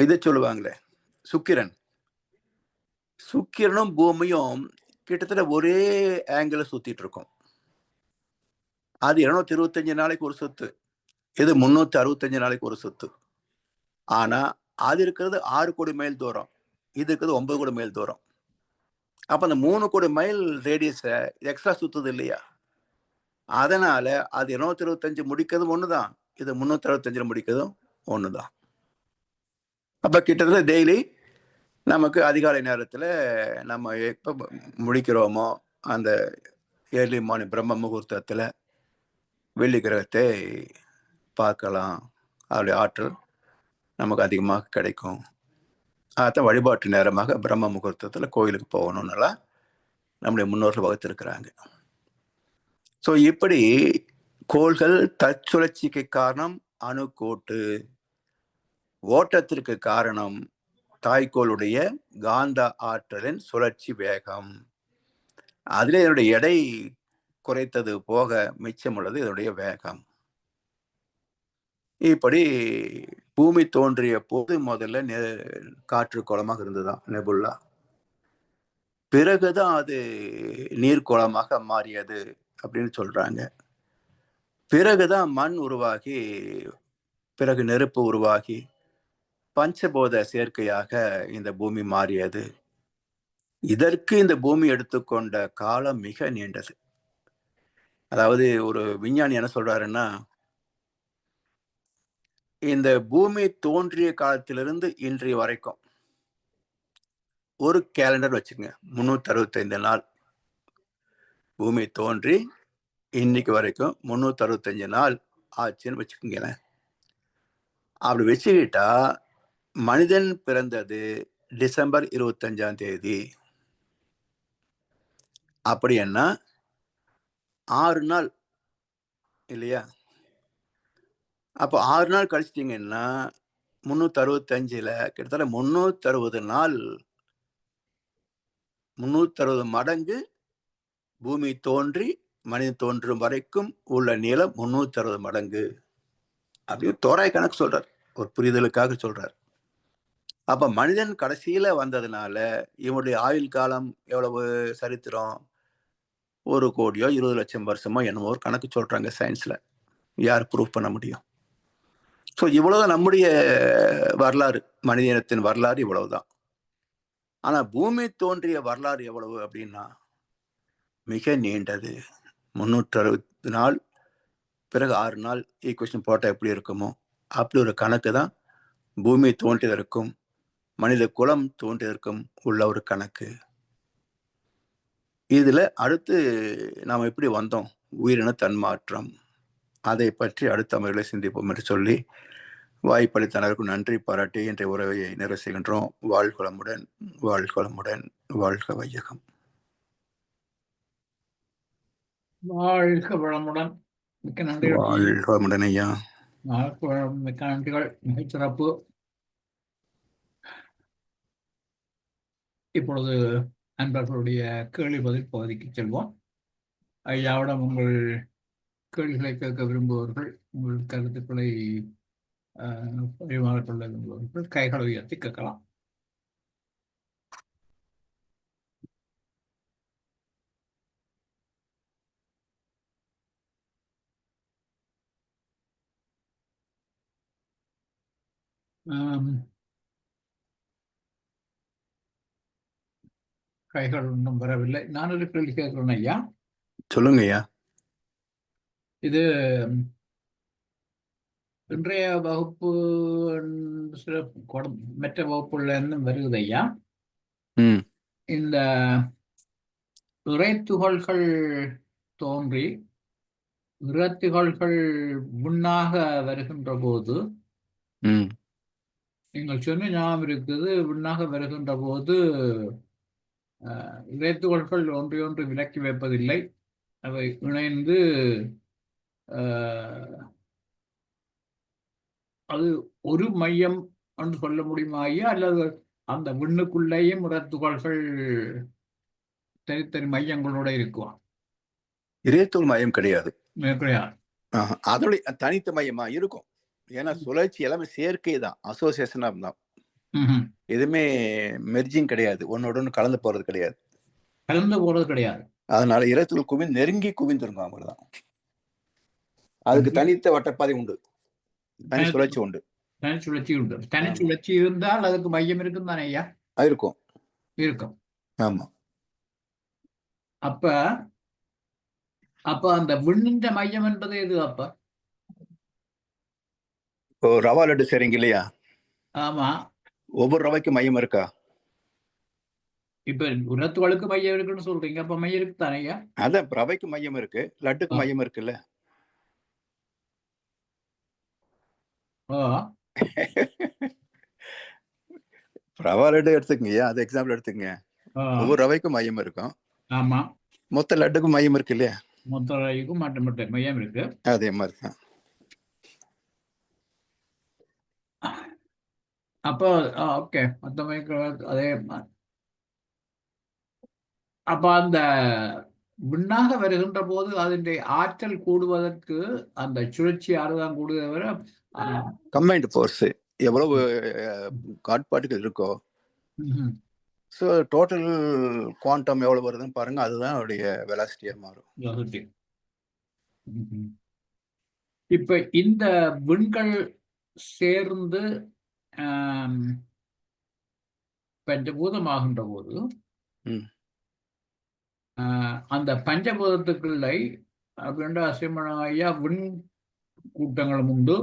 இதை சொல்லுவாங்களே சுக்கிரன், சுக்கிரனும் பூமியும் கிட்டத்தட்ட ஒரே ஆங்கிள் சுத்திட்டு இருக்கும். அது 225 நாளைக்கு ஒரு சுத்து, இது 365 நாளைக்கு ஒரு சுத்து. ஆனா அது இருக்கிறது 6 கோடி மைல் தூரம், இது இருக்கிறது 9 கோடி மைல் தூரம். அப்ப அந்த 3 கோடி மைல் ரேடியஸ எக்ஸ்ட்ரா சுத்துது இல்லையா? அதனால அது 225 முடிக்கிறதும் ஒண்ணுதான், இது 365 முடிக்கிறதும் ஒண்ணுதான். அப்ப கிட்டத்தட்ட டெய்லி நமக்கு அதிகாலை நேரத்துல நம்ம எப்ப முடிக்கிறோமோ அந்த ஏர்லி மார்னிங் பிரம்ம முகூர்த்தத்துல வெள்ளி கிரகத்தை பார்க்கலாம். அதோடைய ஆற்றல் நமக்கு அதிகமாக கிடைக்கும். அதான் வழிபாட்டு நேரமாக பிரம்ம முகூர்த்தத்துல கோயிலுக்கு போகணும்னுலாம் நம்முடைய முன்னோர்கள் வகுத்திருக்கிறாங்க. ஸோ இப்படி கோள்கள் தற்சுழற்சிக்கு காரணம் அணுக்கோட்டு, ஓட்டத்திற்கு காரணம் தாய்க்கோளுடைய காந்த ஆற்றலின் சுழற்சி வேகம். அதிலே இதனுடைய எடை குறைத்தது போக மிச்சம் உள்ளது இதனுடைய வேகம். இப்படி பூமி தோன்றிய போது முதல்ல காற்று கோளமாக இருந்ததுதான் நெபுல்லா. பிறகுதான் அது நீர்க்கோளமாக மாறியது அப்படின்னு சொல்றாங்க. பிறகுதான் மண் உருவாகி, பிறகு நெருப்பு உருவாகி பஞ்சபோத சேர்க்கையாக இந்த பூமி மாறியது. இதற்கு இந்த பூமி எடுத்துக்கொண்ட காலம் மிக நீண்டது. அதாவது ஒரு விஞ்ஞானி என்ன சொல்றாருன்னா, இந்த பூமி தோன்றிய காலத்திலிருந்து இன்றைய வரைக்கும் ஒரு கேலண்டர் வச்சுக்கங்க, 365 நாள். பூமி தோன்றி இன்னைக்கு வரைக்கும் 365 நாள் ஆச்சுன்னு வச்சுக்கோங்களேன். அப்படி வச்சுக்கிட்டா மனிதன் பிறந்தது டிசம்பர் 25ஆம் தேதி. அப்படி என்ன 6 நாள் இல்லையா? அப்போ 6 நாள் கழிச்சிட்டீங்கன்னா 365ல கிட்டத்தட்ட 360 நாள், 360 மடங்கு பூமி தோன்றி மனிதன் தோன்றும் வரைக்கும் உள்ள நீளம் 360 மடங்கு அப்படின்னு தோராய கணக்கு சொல்றார், ஒரு புரிதலுக்காக சொல்றார். அப்ப மனிதன் கடைசியில வந்ததுனால இவனுடைய ஆயுள் காலம் எவ்வளவு சரித்திரம், 1 கோடியோ 20 லட்சம் வருஷமோ என்னமோ ஒரு கணக்கு சொல்றாங்க சயின்ஸ்ல. யார் ப்ரூவ் பண்ண முடியும்? ஸோ இவ்வளவுதான் நம்முடைய வரலாறு, மனித இனத்தின் வரலாறு இவ்வளவுதான். ஆனா பூமி தோன்றிய வரலாறு எவ்வளவு அப்படின்னா மிக நீண்டது. 360 நாள், பிறகு 6 நாள் ஈக்குவேஷன் போட்டா எப்படி இருக்குமோ அப்படி ஒரு கணக்கு தான் பூமி தோன்றியதற்கும் மனித குலம் தோன்றியதற்கும் உள்ள ஒரு கணக்கு. இதுல அடுத்து நாம் எப்படி வந்தோம், உயிரின தன்மாற்றம், அதை பற்றி அடுத்த அமர்வுகளை சிந்திப்போம் என்று சொல்லி வாய்ப்பளித்த அனைவருக்கும் நன்றி பாராட்டி இன்றைய உறவை நிறைவு செய்கின்றோம். வாழ்வளமுடன், வாழ்வளமுடன், வாழ்க வையகம். வாழ்க வளமுடன். மிக்க நன்றி. வாழ்க வளமுடன் ஐயா. மிக்க நன்றிகள். மிகச்சிறப்பு. இப்பொழுது நண்பர்களுடைய கேள்வி பதில் பகுதிக்கு செல்வோம். ஐயாவிடம் உங்கள் கேள்விகளை கேட்க விரும்புபவர்கள், உங்கள் கருத்துக்களை பரிமாறிக்கொள்ள விரும்புபவர்கள் கைகளை உயர்த்தி கேட்கலாம். கைகள் ஒன்றும் வரவில்லை. நான் ஒரு கேள்வி கேட்கிறேன் ஐயா. சொல்லுங்க ஐயா. இது இன்றைய வகுப்பு சில மற்ற வகுப்புல இருந்தும் வருகிறது ஐயா. ம் இந்த இறைத்துகள்கள் தோன்றி இறைத்துகள்கள் விண்ணாக வருகின்ற போது ம் நீங்கள் சொன்ன ஞாபகம் இருக்குது. விண்ணாக வருகின்ற போது இறைத்துகள்கள் ஒன்றையொன்று விலக்கி வைப்பதில்லை. அவை இணைந்து அது ஒரு மையம் என்று சொல்ல முடியுமா ஐயா? அல்லது அந்த விண்ணுக்குள்ளேயும் இறைத்துகள்கள் தனித்தனி மையங்களோட இருக்குமா? இறைத்துகள் மையம் கிடையாது. கிடையாது. அதோட தனித்த மையமா இருக்கும். ஏன்னா சுழற்சி எல்லாமே சேர்க்கை தான், அசோசியேஷனா தான். எதுவுமே மெர்ஜிங் கிடையாது, ஒன்னோட ஒன்று கலந்து போறது கிடையாது. கலந்து போறது கிடையாது. அதனால இறைத்துகள் நெருங்கி குவிந்திருக்கும். அவங்கதான். அதுக்கு தனித்த வட்டப்பாதை உண்டு, தனி சுழற்சி உண்டு. தனி சுழற்சி உண்டு. தனி சுழற்சி இருந்தால் அதுக்கு மையம் இருக்கும் தானே ஐயா? இருக்கும். இருக்கும். ஆமா. அப்ப அப்ப அந்த விண்ணின்ற மையம் என்பது எது அப்ப? இப்போ ரவா லட்டு செய்றீங்க இல்லையா? ஆமா. ஒவ்வொரு ரவைக்கும் மையம் இருக்கா? இப்ப உரத்துகளுக்கு மையம் இருக்குன்னு சொல்றீங்க. அப்ப மையம் இருக்கு தானே ஐயா? அதான் ரவைக்கு மையம் இருக்கு, லட்டுக்கு மையம் இருக்குல்ல. ரவா லட்டு எடுத்துக்கங்க, அது எக்ஸாம்பிள் எடுத்துக்கங்க. ஒவ்வொரு ரவைக்கும் மையம் இருக்கும். ஆமா. மொத்த லட்டுக்கும் மையம் இருக்கு இல்லையா? மொத்த ரவைக்கும் மற்ற மையம் இருக்கு. அதே மாதிரி தான். அப்போ ஓகே, மொத்த மையம் அதே. அப்ப அந்த விண்ணாக வருகின்ற போது அதனுடைய ஆற்றல் கூடுவதற்கு அந்த சுழற்சி ஆறுதான் கூடுவதை கம்பைன்ட் ஃபோர்ஸ் எவ்வளவு காட் பார்ட்டிகல் இருக்கோ, ஸோ டோட்டல் குவாண்டம் எவ்வளவு வருதுன்னு பாருங்க. அதுதான் அவருடைய வெலாசிட்டியா மாறும். இப்ப இந்த விண்கள் சேர்ந்து பஞ்சபூதமாகின்ற போது அந்த பஞ்சபூதத்துக்குள்ளே அப்படின்ற அசிமனையா விண் கூட்டங்களும் உண்டு,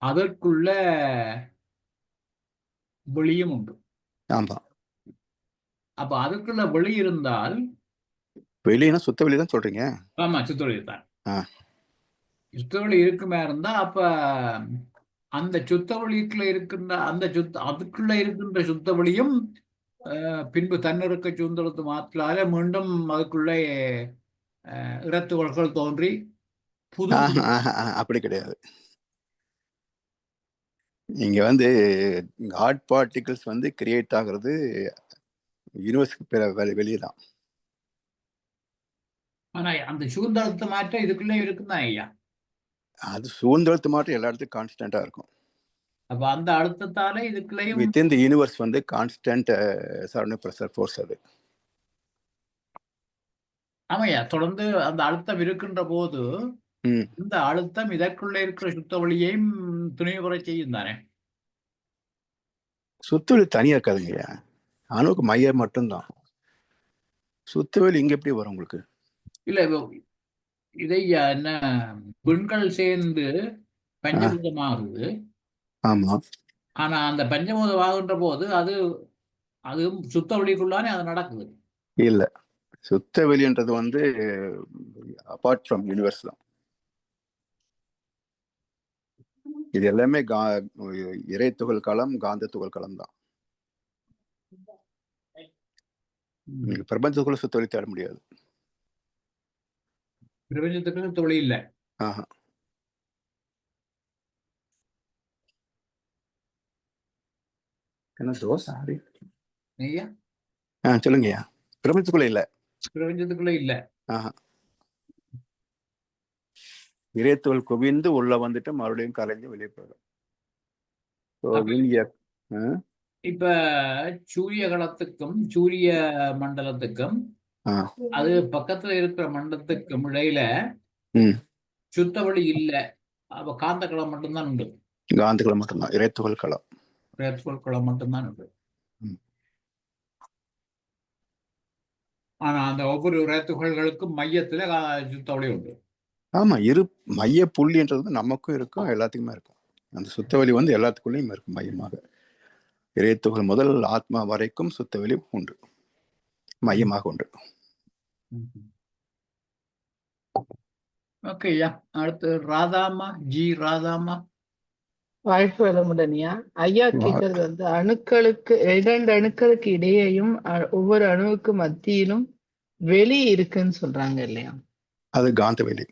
அதற்குள்ள வெளியும் உண்டு. ஆமா. அப்ப அதுக்குள்ள வெளி இருந்தால், வெளியினா சுத்த வெளி தான் சொல்றீங்க? ஆமா, சுத்தவெளி தான். சுத்தவெளி இருக்குமே இருந்தா அப்ப அந்த சுத்தவெளிக்குள்ள இருக்கின்ற அதுக்குள்ள இருக்கின்ற சுத்தவெளியும் பின்பு தன்னிறக்க சுந்தரத்து மாற்றலால மீண்டும் அதுக்குள்ளே இறத்துகள்கள் தோன்றி புது. அப்படி கிடையாது. இங்க ஹாட் பார்ட்டிகிள்ஸ் கிரியேட் ஆகுறது யூனிவர்ஸ்க்கு வெளியே தான். ஆனா அந்த சூழ்ந்தளத்து மாற்றம் இதுக்குள்ளே இருக்குதான் ஐயா. அது சூழ்ந்தளத்து மாற்றம் எல்லா இடத்துக்கும் கான்ஸ்டன்டா இருக்கும். அப்ப அந்த அழுத்தத்தால இதுக்குள்ளேயும் within the universe constant surrounding pressure force அது. ஆமாய்யா, தொடர்ந்து அந்த அழுத்தம் இருக்கின்ற போது இந்த அழுத்தம் இதற்குள்ள இருக்கிற சுத்த வழியையும் துணிவுரை செய்யும் தானே. சுத்தவெளி தனியா இருக்காதுங்கய்யா, அணுவுக்கு மையம் மட்டும்தான். சுத்தவெளி இங்க எப்படி வரும் உங்களுக்கு? இல்ல, இதையா என்ன விண்கள் சேர்ந்து பஞ்சபூதமாகுது. ஆமா. ஆனா அந்த பஞ்சபூதம் ஆகுன்ற போது அது சுத்த வழிக்குள்ளானே அது நடக்குது. இல்ல, சுத்த வெளின்றது அபார்ட் ஃப்ரம் யூனிவர்ஸ் தான். இது எல்லாமே இறை துகள் களம், காந்த துகள் களம் தான். பிரபஞ்சத்துக்குள்ள சுத்த வழி தேட முடியாது. பிரபஞ்சத்துக்கு சுத்த வழி இல்ல. என்ன தோசை ஐயா? சொல்லுங்கய்யா. பிரபஞ்சத்துக்குள்ள இல்ல. பிரபஞ்சத்துக்குள்ள இல்ல. இறைத்துகள் குவிந்து உள்ள வந்துட்டு மறுபடியும் கலைஞ்சு வெளியே போயிடும். இப்ப சூரிய களத்துக்கும் சூரிய மண்டலத்துக்கும் அது பக்கத்துல இருக்கிற மண்டலத்துக்கும் இடையில சுத்த வழி இல்ல. அப்ப காந்த களம் மட்டும்தான் உண்டு. காந்தகளம் மட்டும்தான், இறைத்துகள் களம். இறைத்துகள் களம் மட்டும்தான் இருக்கு. ம். ஆனா அந்த ஒவ்வொரு இறைத்துகள்களுக்கும் மையத்துல சுத்தவெளி உண்டு. ஆமா, மைய புள்ளின்றது நமக்கும் இருக்கும், எல்லாத்துக்குமே இருக்கும். அந்த சுத்தவெளி வந்து எல்லாத்துக்குள்ளேயும் இருக்கும் மையமாக. இறைத்துகள் முதல் ஆத்மா வரைக்கும் சுத்தவெளி உண்டு, மையமாக உண்டு. ஓகே ஐயா. அடுத்து ராதாமா, ஜி ராதாமா. வாழ்க்கை வளமுடன்யா. ஐயா கேட்கறது வந்து அணுக்களுக்கு 2 அணுக்களுக்கு இடையேயும் ஒவ்வொரு அணுவுக்கு மத்தியிலும் வெளி இருக்குன்னு சொல்றாங்க இல்லையா? அது காந்த வெளி.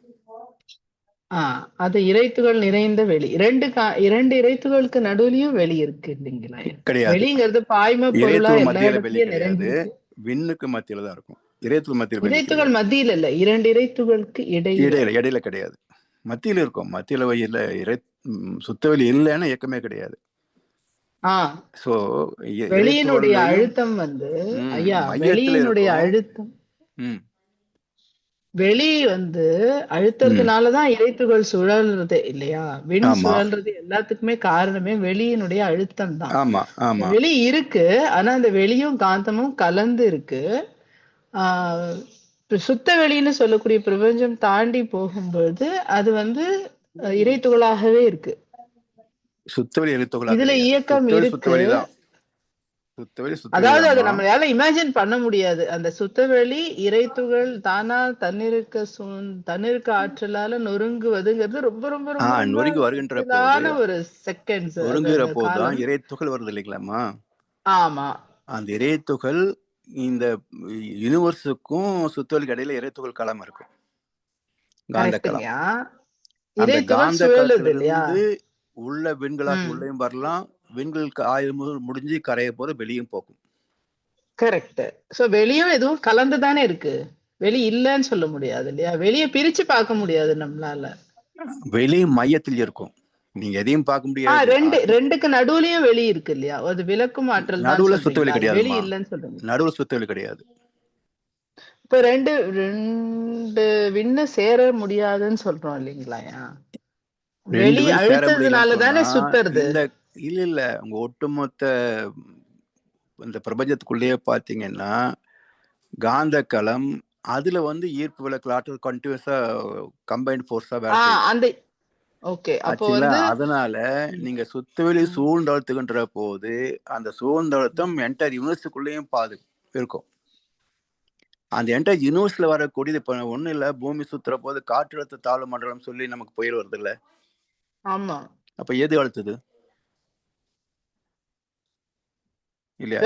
அது இறைத்துகள் நிறைந்த வெளி. 2 இறைத்துகளுக்கு நடுவுலயும் வெளி இருக்கு இல்லைங்களா? கிடையாது. வெளிங்கிறது பாய்ம பொருளா எல்லா இடத்துலயும் நிறைஞ்சு விண்ணுக்கு மத்தியில தான் இருக்கும். இறைத்துகள் மத்தியில இறைத்துகள் மத்தியில இல்ல, 2 இறைத்துகளுக்கு இடையில கிடையாது, மத்தியில இருக்கும். மத்தியில சுத்தவெளி இல்லைன்னா இயக்கமே கிடையாது. சோ வெளியினுடைய அழுத்தம் வந்து ஐயா, வெளியினுடைய அழுத்தம் வெளி வந்து அழுத்தத்தினாலதான் இறைத்துகள் சுழல்றது இல்லையா? விண் சுழல்றது எல்லாத்துக்குமே காரணமே வெளியினுடைய அழுத்தம் தான். வெளி இருக்கு, ஆனா அந்த வெளியும் காந்தமும் கலந்து இருக்கு. சுத்த வெளின்னு சொல்லக்கூடிய பிரபஞ்சம் தாண்டி போகும்போது அது வந்து இறைத்துகளாகவே இருக்கு. சுத்தவெளி இறைத்துகளாக இதுல இயக்கம் இருக்கு. அதாவது அதை நம்மளால இமேஜின் பண்ண முடியாது. அந்த சுத்தவெளி இறைத்துகள் தானா தன்னிருக்க ஆற்றலால நொறுங்குவதுங்கிறது ரொம்ப ரொம்ப ரொம்ப நொறுங்கி வருகின்ற ஒரு செகண்ட்ஸ். நொறுங்குகிற போதுதான் இறைத்துகள் வருது இல்லைங்களாமா? ஆமா, அந்த இறைத்துகள் இந்த யூனிவர்ஸுக்கும் சுத்தவெளிக்கு இடையில இறைத்துகள் களம் இருக்கும், காந்த களம். அந்த காந்த களத்திலிருந்து உள்ள விண்களாக உள்ளேயும் வரலாம், விண்களுக்கு ஆய்வு முடிஞ்சு கரைய போது வெளியும் போகும். கரெக்ட். சோ வெளியும் எதுவும் கலந்துதானே இருக்கு, வெளி இல்லன்னு சொல்ல முடியாது இல்லையா? வெளிய பிரிச்சு பார்க்க முடியாது நம்மளால. வெளி மையத்தில் இருக்கும், நீங்க எதையும் பார்க்க முடியாது. ரெண்டுக்கு நடுவுலயும் வெளி இருக்கு இல்லையா? அது விளக்கும் ஆற்றல் தான். நடுவுல சுத்தவெளி கிடையாது, வெளி இல்லன்னு சொல்றீங்க. நடுவுல சுத்தவெளி கிடையாது. இப்ப ரெண்டு விண்ணு சேர முடியாதுன்னு சொல்றோம் இல்லைங்களா? வெளி அழுத்தத்தினால தானே சுத்துறது. இல்ல உங்க ஒட்டுமொத்த இந்த பிரபஞ்சத்துக்குள்ளேயே பாத்தீங்கன்னா காந்த களம் அதுல வந்து ஈர்ப்பு விளக்கு ஆற்றல் கண்டினியூஸா கம்பைன்ட் ஃபோர்ஸா வேலை செய்யுது. ஓகே, அப்போ வந்து அதனால நீங்க சுத்தவெளி சூழ்ந்தழுத்துகின்ற போது அந்த சூழ்ந்தழுத்தம் என்டையர் யூனிவர்ஸுக்குள்ளேயும் இருக்கும். அந்த என்டையர் யூனிவர்ஸ்ல வரக்கூடியது இப்ப ஒண்ணும் இல்ல, பூமி சுத்துற போது காற்றழுத்த தாழ்வு மண்டலம் சொல்லி நமக்கு புயல் வருது இல்ல? ஆமா. அப்ப எது அழுத்துது? இல்லையா?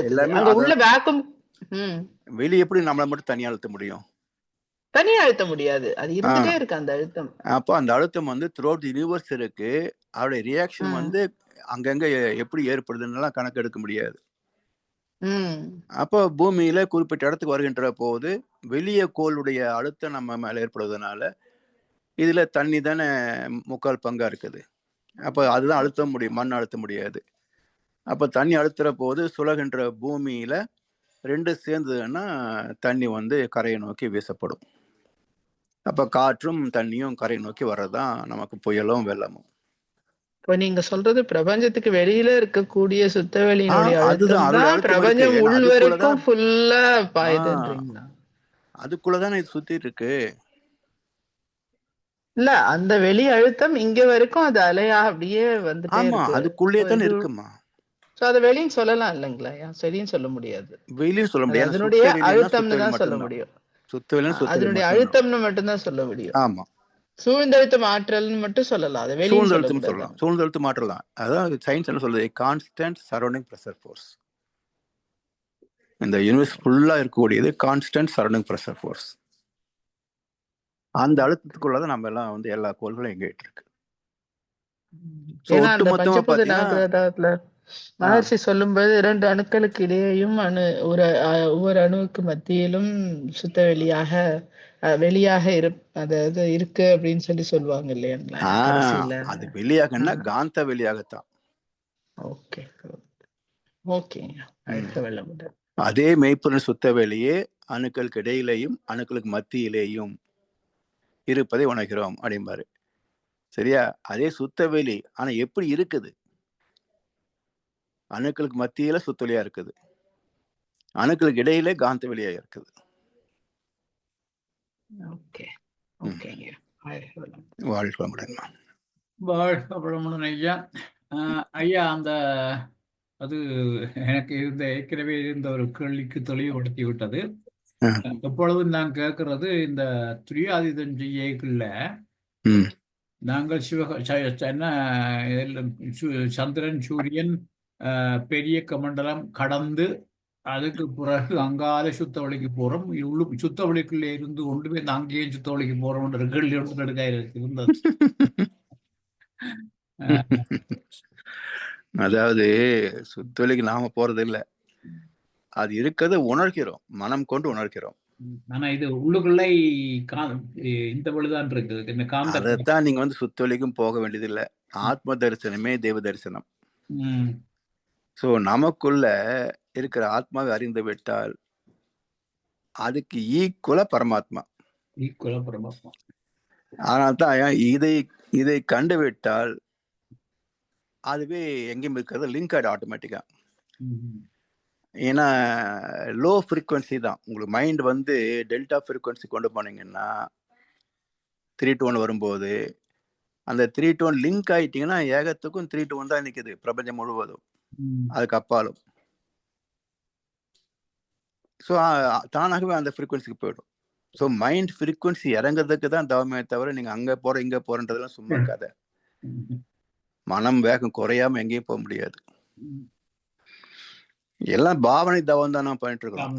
எல்லாமே வெளியே எப்படி நம்மள மட்டும் தனியா அழுத்த முடியும்? தனியா அழுத்த முடியாது, அது இருந்துட்டே இருக்கு அந்த அழுத்தம். அப்போ அந்த அழுத்தம் வந்து த்ரூ அவுட் தி யூனிவர்ஸ் இருக்கு. அவருடைய ரியாக்ஷன் வந்து அங்கங்க எப்படி ஏற்படுதுன்னு கணக்கு எடுக்க முடியாது. அப்போ பூமியில குறிப்பிட்ட இடத்துக்கு வருகின்ற போது வெளியே கோளுடைய அழுத்தம் நம்ம மேல ஏற்படுவதனால இதுல தண்ணி தானே முக்கால் பங்கா இருக்குது. அப்போ அதுதான் அழுத்த முடியும், மண் அழுத்த முடியாது. அப்போ தண்ணி அழுத்துற போது சுழகின்ற பூமியில 2 சேர்ந்ததுன்னா தண்ணி வந்து கரையை நோக்கி வீசப்படும். அப்ப காற்றும் தண்ணியும் கரையை நோக்கி வர்றதுதான் நமக்கு புயலும் வெள்ளமும். இப்போ நீங்க சொல்றது பிரபஞ்சத்துக்கு வெளியில இருக்கக்கூடிய சுத்தவெளியினுடைய அழுத்தம் தான் பிரபஞ்சம் உள்வரைக்கும் ஃபுல்லா பாயுதுன்றீங்களா? அதுக்குள்ளதானே இது சுத்திட்டு இருக்கு. இல்ல, அந்த வெளி அழுத்தம் இங்க வரைக்கும் அது அலையா அப்படியே வந்துட்டே இருக்கு. அதுக்குள்ளே தானே இருக்குமா? சோ அத வெளியும் சொல்லலாம் இல்லைங்களா? வெளியும் சொல்ல முடியாது, வெளியும் சொல்ல முடியாது. அதனுடைய அழுத்தம்னு தான் சொல்ல முடியும். அதனுடைய அழுத்தம்னு மட்டும் தான் சொல்ல முடியும். ஆமா, சூழ்ந்தழுத்தம் ஆற்றல்னு மட்டும் சொல்லலாம், அது வெளியும் சொல்லலாம். சூழ்ந்தழுத்தம் ஆற்றல் தான். அதாவது சயின்ஸ் என்ன சொல்றது? Constant surrounding pressure force. இந்த யூனிவர்ஸ் ஃபுல்லா இருக்கக்கூடியது கான்ஸ்டன்ட் சரௌண்டிங் பிரஷர் ஃபோர்ஸ். அந்த அழுத்தத்துக்குள்ளதான் நம்ம எல்லாம் வந்து எல்லா கோள்களும் எங்கிட்டு இருக்கு. மகர்ஷி சொல்லும்போது 2 அணுக்களுக்கு இடையேயும் ஒவ்வொரு அணுவுக்கு மத்தியிலும் சுத்த வெளியாக அதாவது இருக்கு அப்படின்னு சொல்லுவாங்க இல்லையா? அது வெளியாகன்னா காந்த வெளியாகத்தான். அதே மெய்ப்பொருள் சுத்த வெளியே அணுக்களுக்கு இடையிலேயும் அணுக்களுக்கு மத்தியிலேயும் இருப்பதை உணர்கிறோம் அப்படிம்பாரு. சரியா? அதே சுத்த வெளி. ஆனா எப்படி இருக்குது? அணுக்களுக்கு மத்தியில சுத்த வெளியா இருக்குது, அணுக்களுக்கு இடையிலே காந்த வெளியா இருக்குது. ஓகே, ஓகேங்க. வாழ்க வளமுடன். வாழ்க வளமுடன் ஐயா. ஐயா, அந்த அது எனக்கு இருந்த ஏற்கனவே இருந்த ஒரு கேள்விக்கு தெளிவுபடுத்தி விட்டது. எப்பொழுதும் நான் கேட்கறது, இந்த துரியாதீதம் செய்யக்குள்ள நாங்கள் சந்திரன், சூரியன், பெரிய கமண்டலம் கடந்து அதுக்கு பிறகு அங்கால சுத்த வழிக்கு போறோம். சுத்த வழிக்குள்ள இருந்து கொண்டு போய் அங்கேயும் சுத்த வழிக்கு போறோம் கேள்வி இருந்தது. அதாவது சுத்தொலிக்கு நாம போறது இல்ல, அது இருக்கிறத உணர்கிறோம், மனம் கொண்டு உணர்கிறோம். ஆனா இது உள்ளுக்குள்ளே இந்த பொழுதுதான் இருக்குது. இந்த காந்த அதைத்தான் நீங்க வந்து சுத்தொலிக்கும் போக வேண்டியது இல்ல. ஆத்ம தரிசனமே தெய்வ தரிசனம். சோ நமக்குள்ள இருக்கிற ஆத்மாவை அறிந்து விட்டால் அதுக்கு ஈக்குவலா பரமாத்மா. அதனால்தான் இதை கண்டு விட்டால் அதுவே எங்கேயும் இருக்கிறது லிங்க் ஆயிடும் ஆட்டோமேட்டிக்கா. ஏன்னா லோ ஃப்ரீக்வன்சி தான். உங்களுக்கு மைண்ட் வந்து டெல்டா ஃப்ரீக்வன்சி கொண்டு போனீங்கன்னா 3 to 1 வரும்போது அந்த 3 to 1 லிங்க் ஆயிட்டீங்கன்னா ஏகத்துக்கும் 3 to 1 தான் நிற்குது பிரபஞ்சம் முழுவதும், அதுக்கு அப்பாலும். ஸோ தானாகவே அந்த ஃப்ரீக்வன்சிக்கு போயிடும். ஸோ மைண்ட் ஃப்ரீக்வன்சி இறங்குறதுக்கு தான் தவமே தவிர நீங்க அங்க போற இங்க போறன்றதெல்லாம் சும்மா கதை. மனம் வேகம் குறையாம எங்கேயும் போக முடியாது. எல்லாம் பாவனை தவம் தான் நம்ம பண்ணிட்டு இருக்கோம்.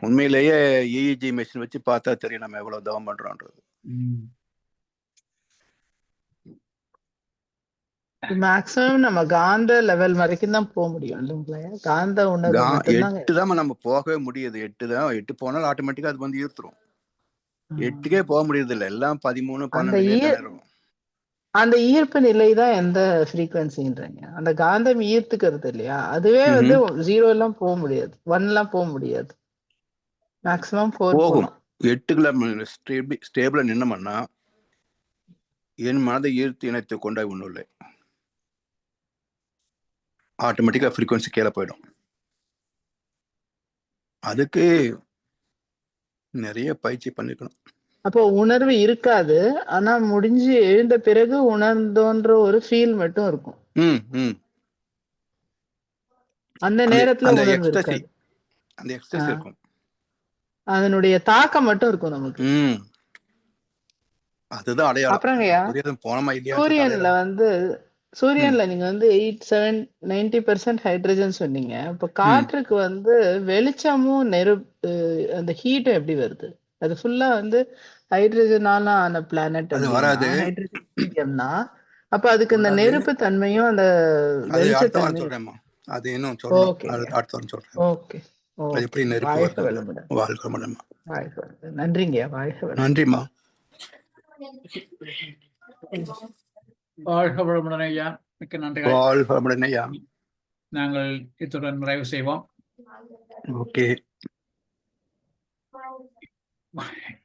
உண்மையிலேயே EEG மெஷின் வச்சு பார்த்தா தெரியும் நம்ம எவ்வளவு தவம் பண்றோம்ன்றது. மேக்ஸிமம் நம்ம காந்த லெவல் வரைக்கும் தான் போக முடியும் இல்லைங்களா? காந்த உணர்வு மட்டும்தான் 8 தான் நம்ம போகவே முடியுது. 8 போனாலும் ஆட்டோமேட்டிக்கா அது வந்து ஈர்த்துரும். 8க்கே போக முடியறது இல்ல, எல்லாம் 13, 12 அந்த ஈர்ப்பு நிலை தான் எந்த ஃப்ரீக்வன்சின்றீங்க? அந்த காந்தம் ஈர்த்துக்கிறது இல்லையா, அதுவே வந்து 0 எல்லாம் போக முடியாது, 1 எல்லாம் போக முடியாது. மேக்ஸிமம் 4 போகும். 8க்குள்ள ஸ்டேபிளா நின்னோம்னா என் மனதை ஈர்த்து இணைத்து கொண்டாய் ஒண்ணுல்லை, ஆட்டோமேட்டிக்கா ஃப்ரீக்வன்சி கீழே போயிடும். அதுக்கு நிறைய பயிற்சி பண்ணிக்கணும். அப்போ உணர்வு இருக்காது, ஆனா முடிஞ்சு எழுந்த பிறகு உணர்ந்தோன்ற ஒரு ஃபீல் மட்டும் இருக்கும். அந்த நேரத்துல உணர்வு இருக்காது, அந்த எக்ஸ்டசி இருக்கும், அதனுடைய தாக்கம் மட்டும் இருக்கும் நமக்கு. அதுதான் அடையாளம். அப்புறங்கய்யா, சூரியன்ல நீங்க வந்து 90% ஹைட்ரஜன் சொன்னீங்க. இப்ப காற்றுக்கு வந்து வெளிச்சமும் நெருப்பு அந்த ஹீட்டும் எப்படி வருது? அது ஃபுல்லா வந்து ஹைட்ரஜனால ஆன பிளானட் ஹைட்ரஜன். அப்ப அதுக்கு இந்த நெருப்பு தன்மையும் அந்த வெளிச்சத்தன்மையும் அது இன்னும் சொல்றேன். ஓகே, எப்படி நெருப்பு வருது? வாழ்க வளமுடன். நன்றிங்கய்யா, வாழ்க வளமுடன். நன்றிமா. வாழ்க வளமுடன் ஐயா, மிக்க நன்றி. வாழ்க வளமுடன் ஐயா. நாங்கள் இத்துடன் நிறைவு செய்வோம். ஓகே.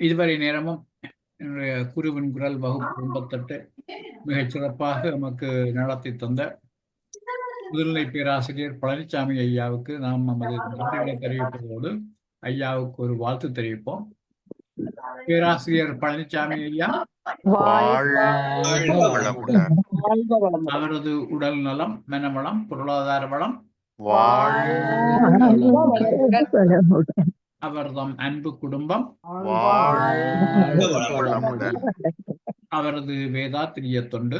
இதுவரை நேரமும் என்னுடைய குருவின் குரல் வகுப்பு 98 மிகச் சிறப்பாக நமக்கு நடத்தி தந்த முதுநிலை பேராசிரியர் பழனிசாமி ஐயாவுக்கு நாம் நமது நன்றிகளை தெரிவிப்பதோடு ஐயாவுக்கு ஒரு வாழ்த்து தெரிவிப்போம். பேராசிரியர் பழனிசாமி ஐயா அவரது உடல் நலம், மனவளம், பொருளாதார வளம், அவர்தம் அன்பு குடும்பம், அவரது வேதாத்திரிய தொண்டு,